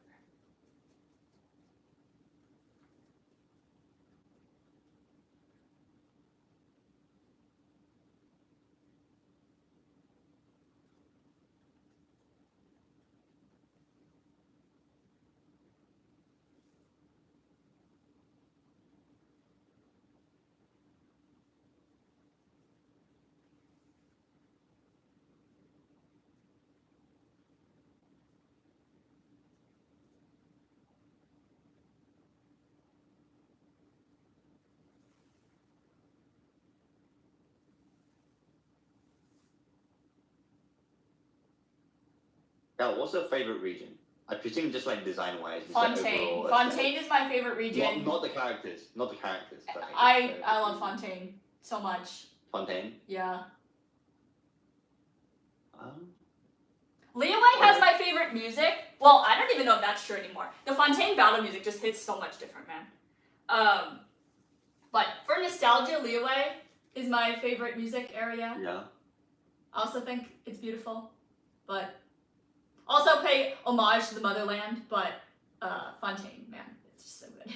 Now, what's your favorite region? I presume just like design-wise. Fontaine. Fontaine is my favorite region. Not the characters. Not the characters. But I love Fontaine so much. Fontaine? Yeah. Leeway has my favorite music. Well, I don't even know if that's true anymore. The Fontaine battle music just hits so much different, man. But for nostalgia, Leeway is my favorite music area. Yeah. I also think it's beautiful, but also pay homage to the motherland. But Fontaine, man, it's just so good.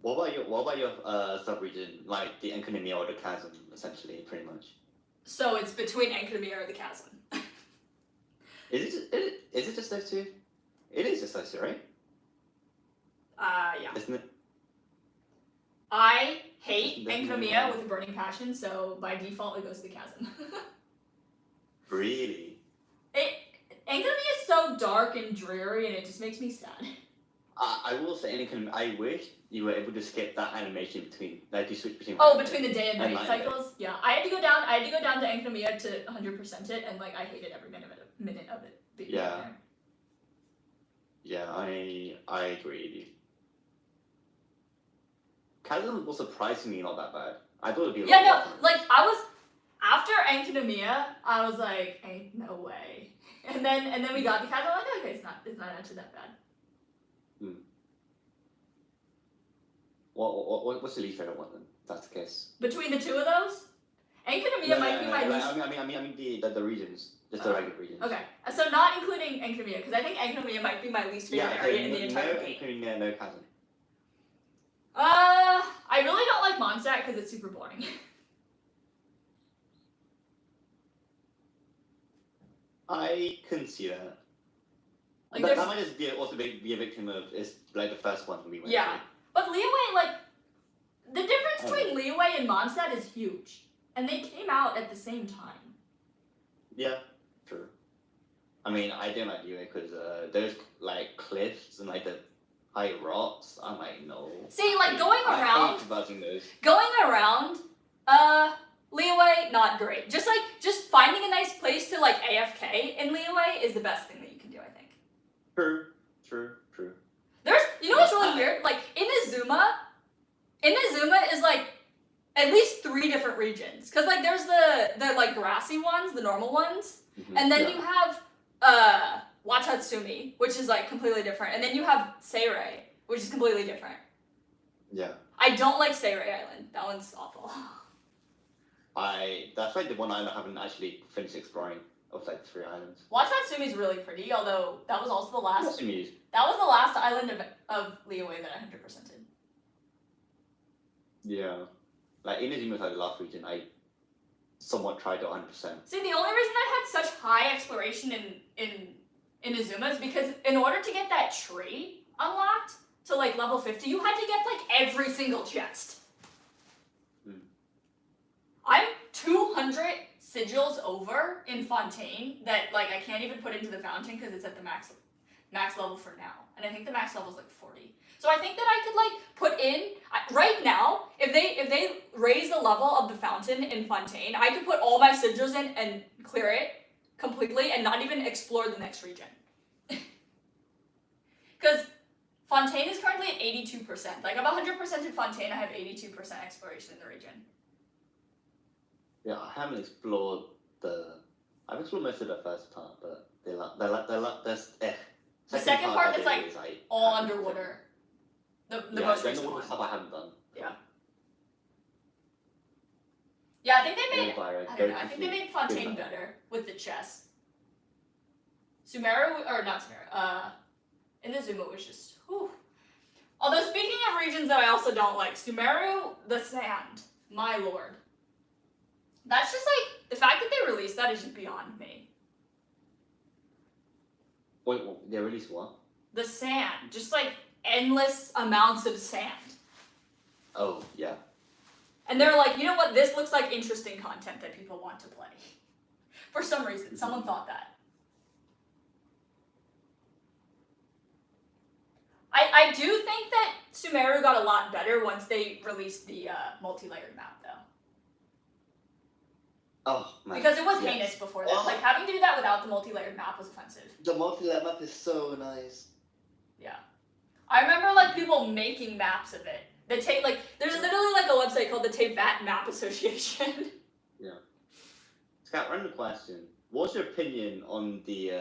What about your sub-region, like the Enconomia or the Chasm, essentially, pretty much? So it's between Enconomia or the Chasm. Is it just those two? It is just those two, right? Yeah. Isn't it? I hate Enconomia with a burning passion, so by default it goes to the Chasm. Really? Enconomia is so dark and dreary, and it just makes me sad. I will say, I wish you were able to skip that animation between, like, you switch between. Between the day and night cycles. Yeah, I had to go down to Enconomia to 100% it, and like I hated every minute of it being there. Yeah, I agree with you. Chasm was surprisingly not that bad. I thought it'd be. I was after Enconomia, I was like, ain't no way. And then we got the Chasm. I'm like, okay, it's not actually that bad. What's your least favorite one then? If that's the case. Between the two of those, Enconomia might be my least. I mean the regions, just the regular regions. Okay, so not including Enconomia, because I think Enconomia might be my least favorite area in the entire game. Enconomia, no Chasm. I really don't like Mondstadt because it's super boring. I can see that. Like that might just be a victim of it's like the first one we went through. But Leeway, like, the difference between Leeway and Mondstadt is huge. And they came out at the same time. Yeah, true. I mean, I don't like Leeway because those, like, cliffs and, like, the high rocks, I'm like, no. See, like, going around, those. Leeway, not great. Just finding a nice place to, like, AFK in Leeway is the best thing that you can do, I think. True. You know what's really weird? Like, Inazuma is, like, at least 3 different regions. Because, like, there's the like, grassy ones, the normal ones. Mm-hmm. And then you have, Watatsumi, which is, like, completely different. And then you have Seirei, which is completely different. Yeah. I don't like Seirei Island. That one's awful. That's, like, the one island I haven't actually finished exploring. Of like 3 islands. Watatsumi is really pretty, although that was also the last. Watatsumi. That was the last island of Leeway that I 100%ed. Yeah, like Inazuma was like the last region I somewhat tried to 100%. See, the only reason I had such high exploration in Inazuma is because in order to get that tree unlocked to like level 50, you had to get like every single chest. I'm 200 sigils over in Fontaine that like I can't even put into the fountain because it's at the max level for now, and I think the max level is like 40. So I think that I could like put in right now if they raise the level of the fountain in Fontaine, I could put all my sigils in and clear it completely and not even explore the next region. Because Fontaine is currently at 82%. Like, I'm 100% in Fontaine, I have 82% exploration in the region. Yeah, I haven't explored I've explored most of the first part, but the second part that's like all underwater. The most recent one. Stuff I haven't done. Yeah. Yeah, I think they made. I don't know. I think they made Fontaine better with the chess. Sumeru or not Sumeru? Inazuma was just. Whew. Although speaking of regions that I also don't like, Sumeru, the sand, my lord. That's just like the fact that they released that is just beyond me. Wait, they released what? The sand, just like endless amounts of sand. Oh yeah. And they're like, you know what? This looks like interesting content that people want to play. For some reason, someone thought that. I do think that Sumeru got a lot better once they released the multi-layered map, though. Oh, man. Because it was heinous before that. Like, having to do that without the multi-layered map was offensive. The multi-layered map is so nice. Yeah. I remember, like, people making maps of it. There's literally, like, a website called the Teyvat Map Association. Yeah. Scott, random question. What's your opinion on the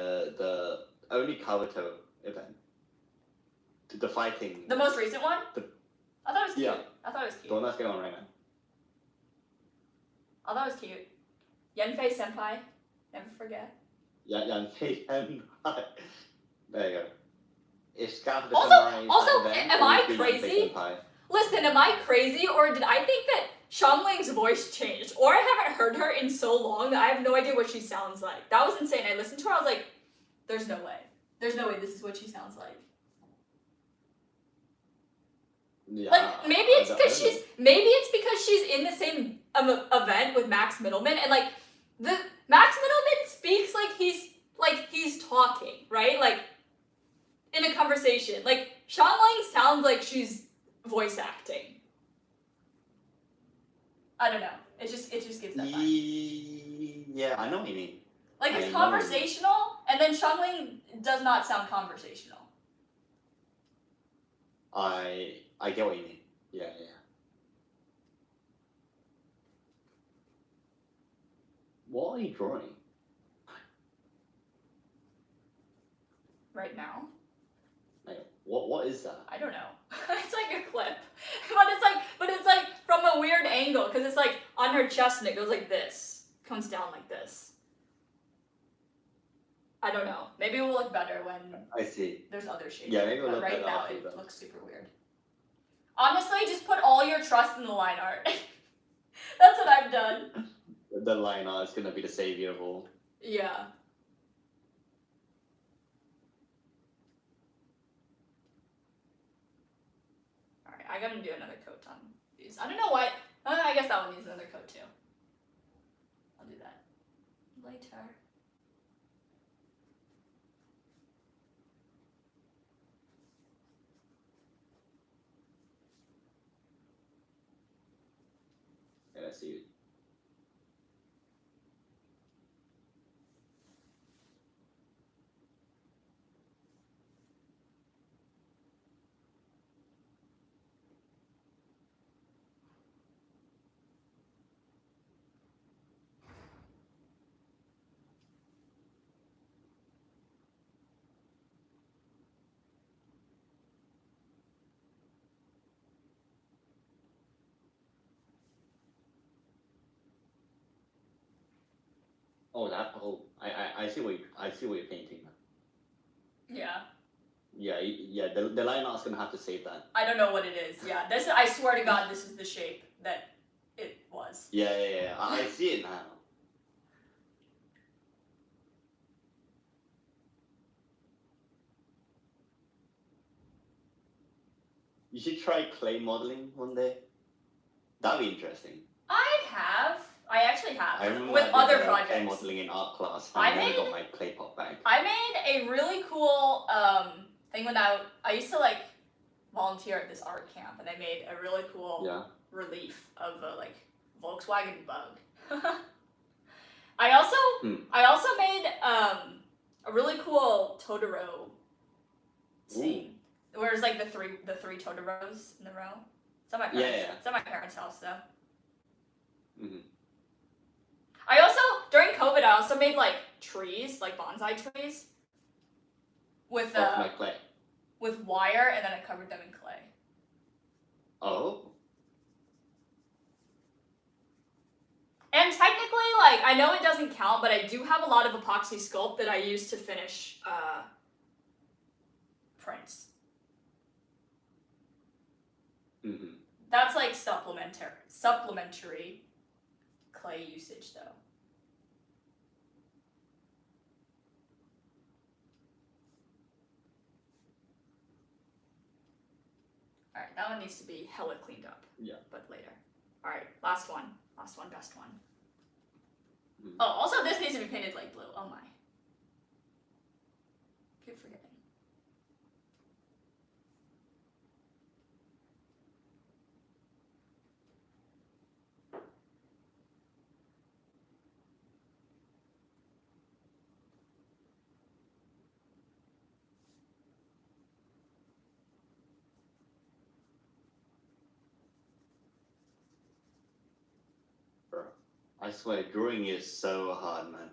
only Kabuto event? The fighting. The most recent one? I thought it was cute. Yeah. I thought it was cute. The one that's going on right now. I thought it was cute. Yenfei Senpai. Never forget. Yeah, Yenfei Senpai. There you go. If Scott also, am I crazy? Listen, am I crazy, or did I think that Xiangling's voice changed? Or I haven't heard her in so long that I have no idea what she sounds like. That was insane. I listened to her, I was like, there's no way. There's no way this is what she sounds like. Yeah, like, maybe it's because she's in the same event with Max Middleman, and like, the Max Middleman speaks like he's talking, right? Like, in a conversation. Like, Xiangling sounds like she's voice acting. I don't know. It just gives that vibe. Yeah, I know what you mean. Like, it's conversational, and then Xiangling does not sound conversational. I get what you mean. Yeah. What are you drawing? Right now? Like, what is that? I don't know. It's like a clip. But it's like from a weird angle, because it's like on her chest and it goes like this. Comes down like this. I don't know. Maybe it will look better when I see. There's other shapes. Yeah, maybe it'll look right better now after it that. looks super weird. Honestly, just put all your trust in the line art. That's what I've done. The line art is gonna be the savior of all. Yeah. Alright, I gotta do another coat on these. I don't know why. I guess that one needs another coat too. I'll do that later. Yeah, let's see. Oh, that whole I see what you're painting. Yeah. Yeah. The line art's gonna have to save that. I don't know what it is. Yeah, I swear to God, this is the shape that it was. Yeah. I see it now. You should try clay modeling one day. That'd be interesting. I actually have. I remember with I other did projects. clay modeling in art class. I never made- got my clay pot back. I made a really cool thing when I used to like volunteer at this art camp, and I made a really cool relief of a like Volkswagen Bug. I also made a really cool Totoro scene. Where it's like the three Totoros in the row. It's at my parents', It's at my parents' house though. Mm-hmm. I also, during COVID, I also made like trees, like bonsai trees. With like clay. With wire, and then I covered them in clay. Oh. And technically, like, I know it doesn't count, but I do have a lot of epoxy sculpt that I use to finish prints. Mm-hmm. That's like supplementary clay usage, though. Alright, that one needs to be hella cleaned up. Yeah. But later. Alright, last one. Last one, best one. Mm-hmm. Oh, also this needs to be painted light blue. Oh my. Keep forgetting. I swear, drawing is so hard, man.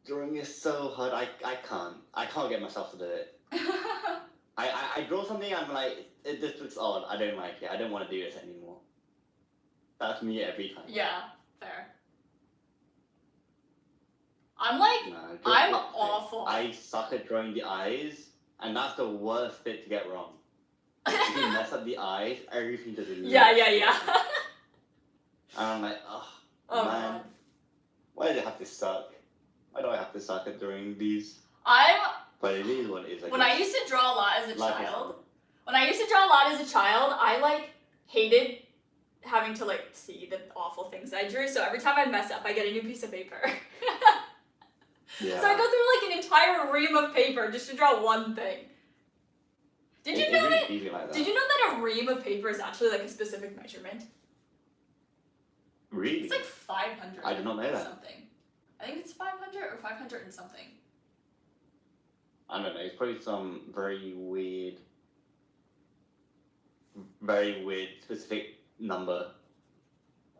Drawing is so hard. I can't get myself to do it. I draw something, I'm like, this looks odd. I don't like it. I don't want to do this anymore. That's me every time. Yeah, fair. I'm like, I'm awful. I suck at drawing the eyes, and that's the worst bit to get wrong. If you mess up the eyes, everything doesn't. Yeah. And I'm like, oh man, God. why does it have to suck? Why do I have to suck at drawing these? But these one is like. When I used to draw a lot as a child, I like hated having to like see the awful things I drew. So every time I mess up, I get a new piece of paper. Yeah. So I go through like an entire ream of paper just to draw one thing. Did you know that a ream of paper is actually like a specific measurement? Really? It's like 500. I did not know that. Something. I think it's 500 or 500 and something. I don't know. It's probably some very weird specific number.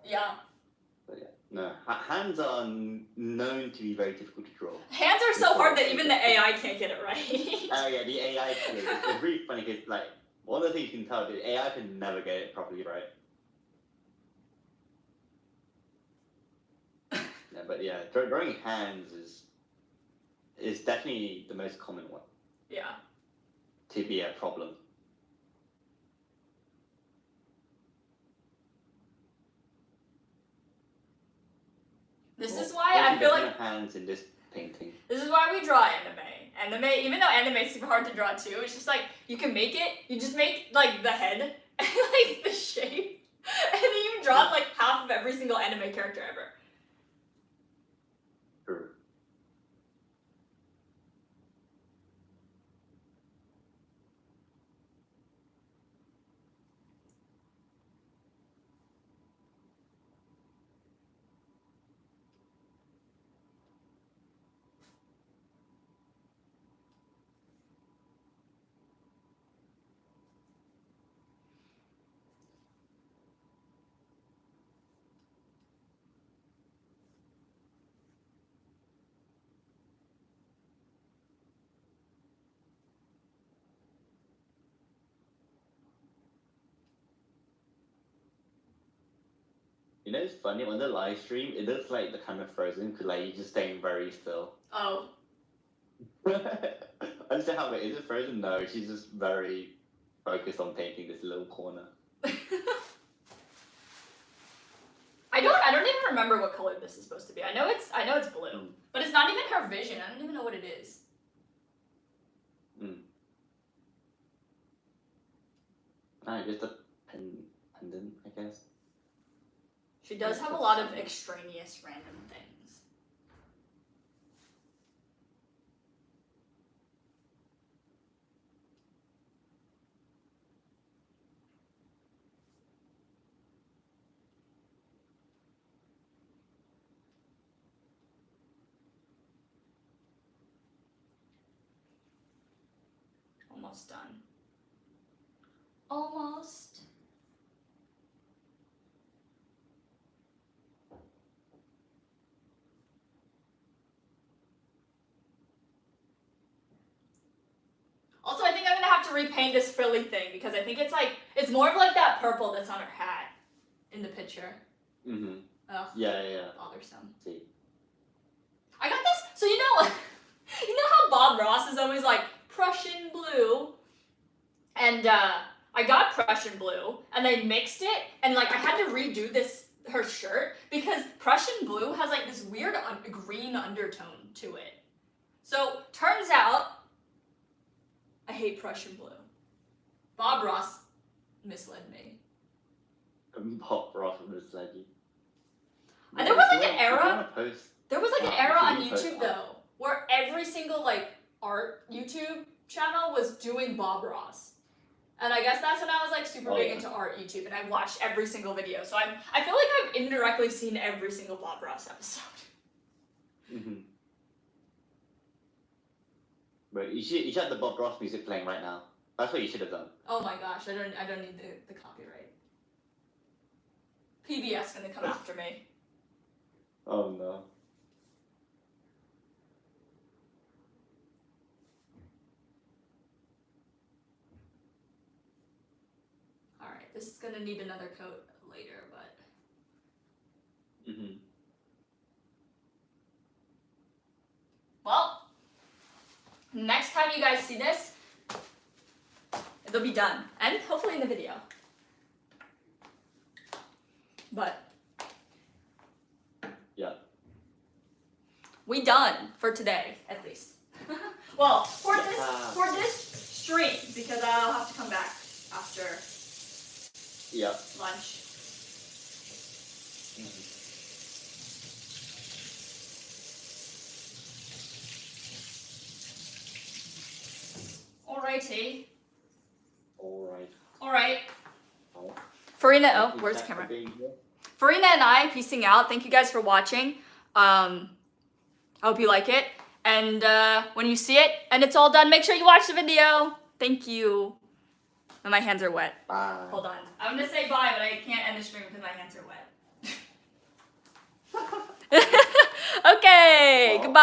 Yeah. But yeah, no. Hands are known to be very difficult to draw. Hands are so hard that even the AI can't get it right. Oh yeah, the AI. It's really funny because like one of the things you can tell, the AI can never get it properly right. Yeah, but yeah, drawing hands is definitely the most common one. Yeah. To be a problem. This is why I feel like hands in this painting. This is why we draw anime. Even though anime is super hard to draw too, it's just like you can make it. You just make like the head and like the shape, and then you draw like half of every single anime character ever. True. You know, it's funny on the live stream. It looks like the camera frozen because like you're just staying very still. Oh. I understand how it is it frozen? No, she's just very focused on painting this little corner. I don't even remember what color this is supposed to be. I know it's blue, but it's not even her vision. I don't even know what it is. Just a pendant, I guess. She does have a lot of extraneous random things. almost done. Almost. Also, I think I'm gonna have to repaint this frilly thing because I think it's more of like that purple that's on her hat in the picture. Mm-hmm. Ugh. Yeah. Bothersome. See. I got this. So you know how Bob Ross is always like Prussian blue, and I got Prussian blue, and they mixed it, and like I had to redo her shirt because Prussian blue has like this weird green undertone to it. So turns out I hate Prussian blue. Bob Ross misled me. Bob Ross misled you. And there was like an era. There was like an era on YouTube though, where every single like art YouTube channel was doing Bob Ross. And I guess that's when I was like super big into art YouTube, and I watched every single video. So I feel like I've indirectly seen every single Bob Ross episode. Mm-hmm. But you should have the Bob Ross music playing right now. That's what you should have done. Oh my gosh, I don't need the copyright. PBS gonna come after me. Oh no. Alright, this is gonna need another coat later, but... Mm-hmm. Well, next time you guys see this, it'll be done. And hopefully in the video. But... yeah. We done for today, at least. Well, for this stream, because I'll have to come back after lunch. Mm-hmm. Alrighty. Alright. Furina, where's the camera? Furina and I, peacing out. Thank you guys for watching. I hope you like it. And when you see it and it's all done, make sure you watch the video. Thank you. And my hands are wet. Bye. Hold on. I'm gonna say bye, but I can't end the stream because my hands are wet. Okay, goodbye.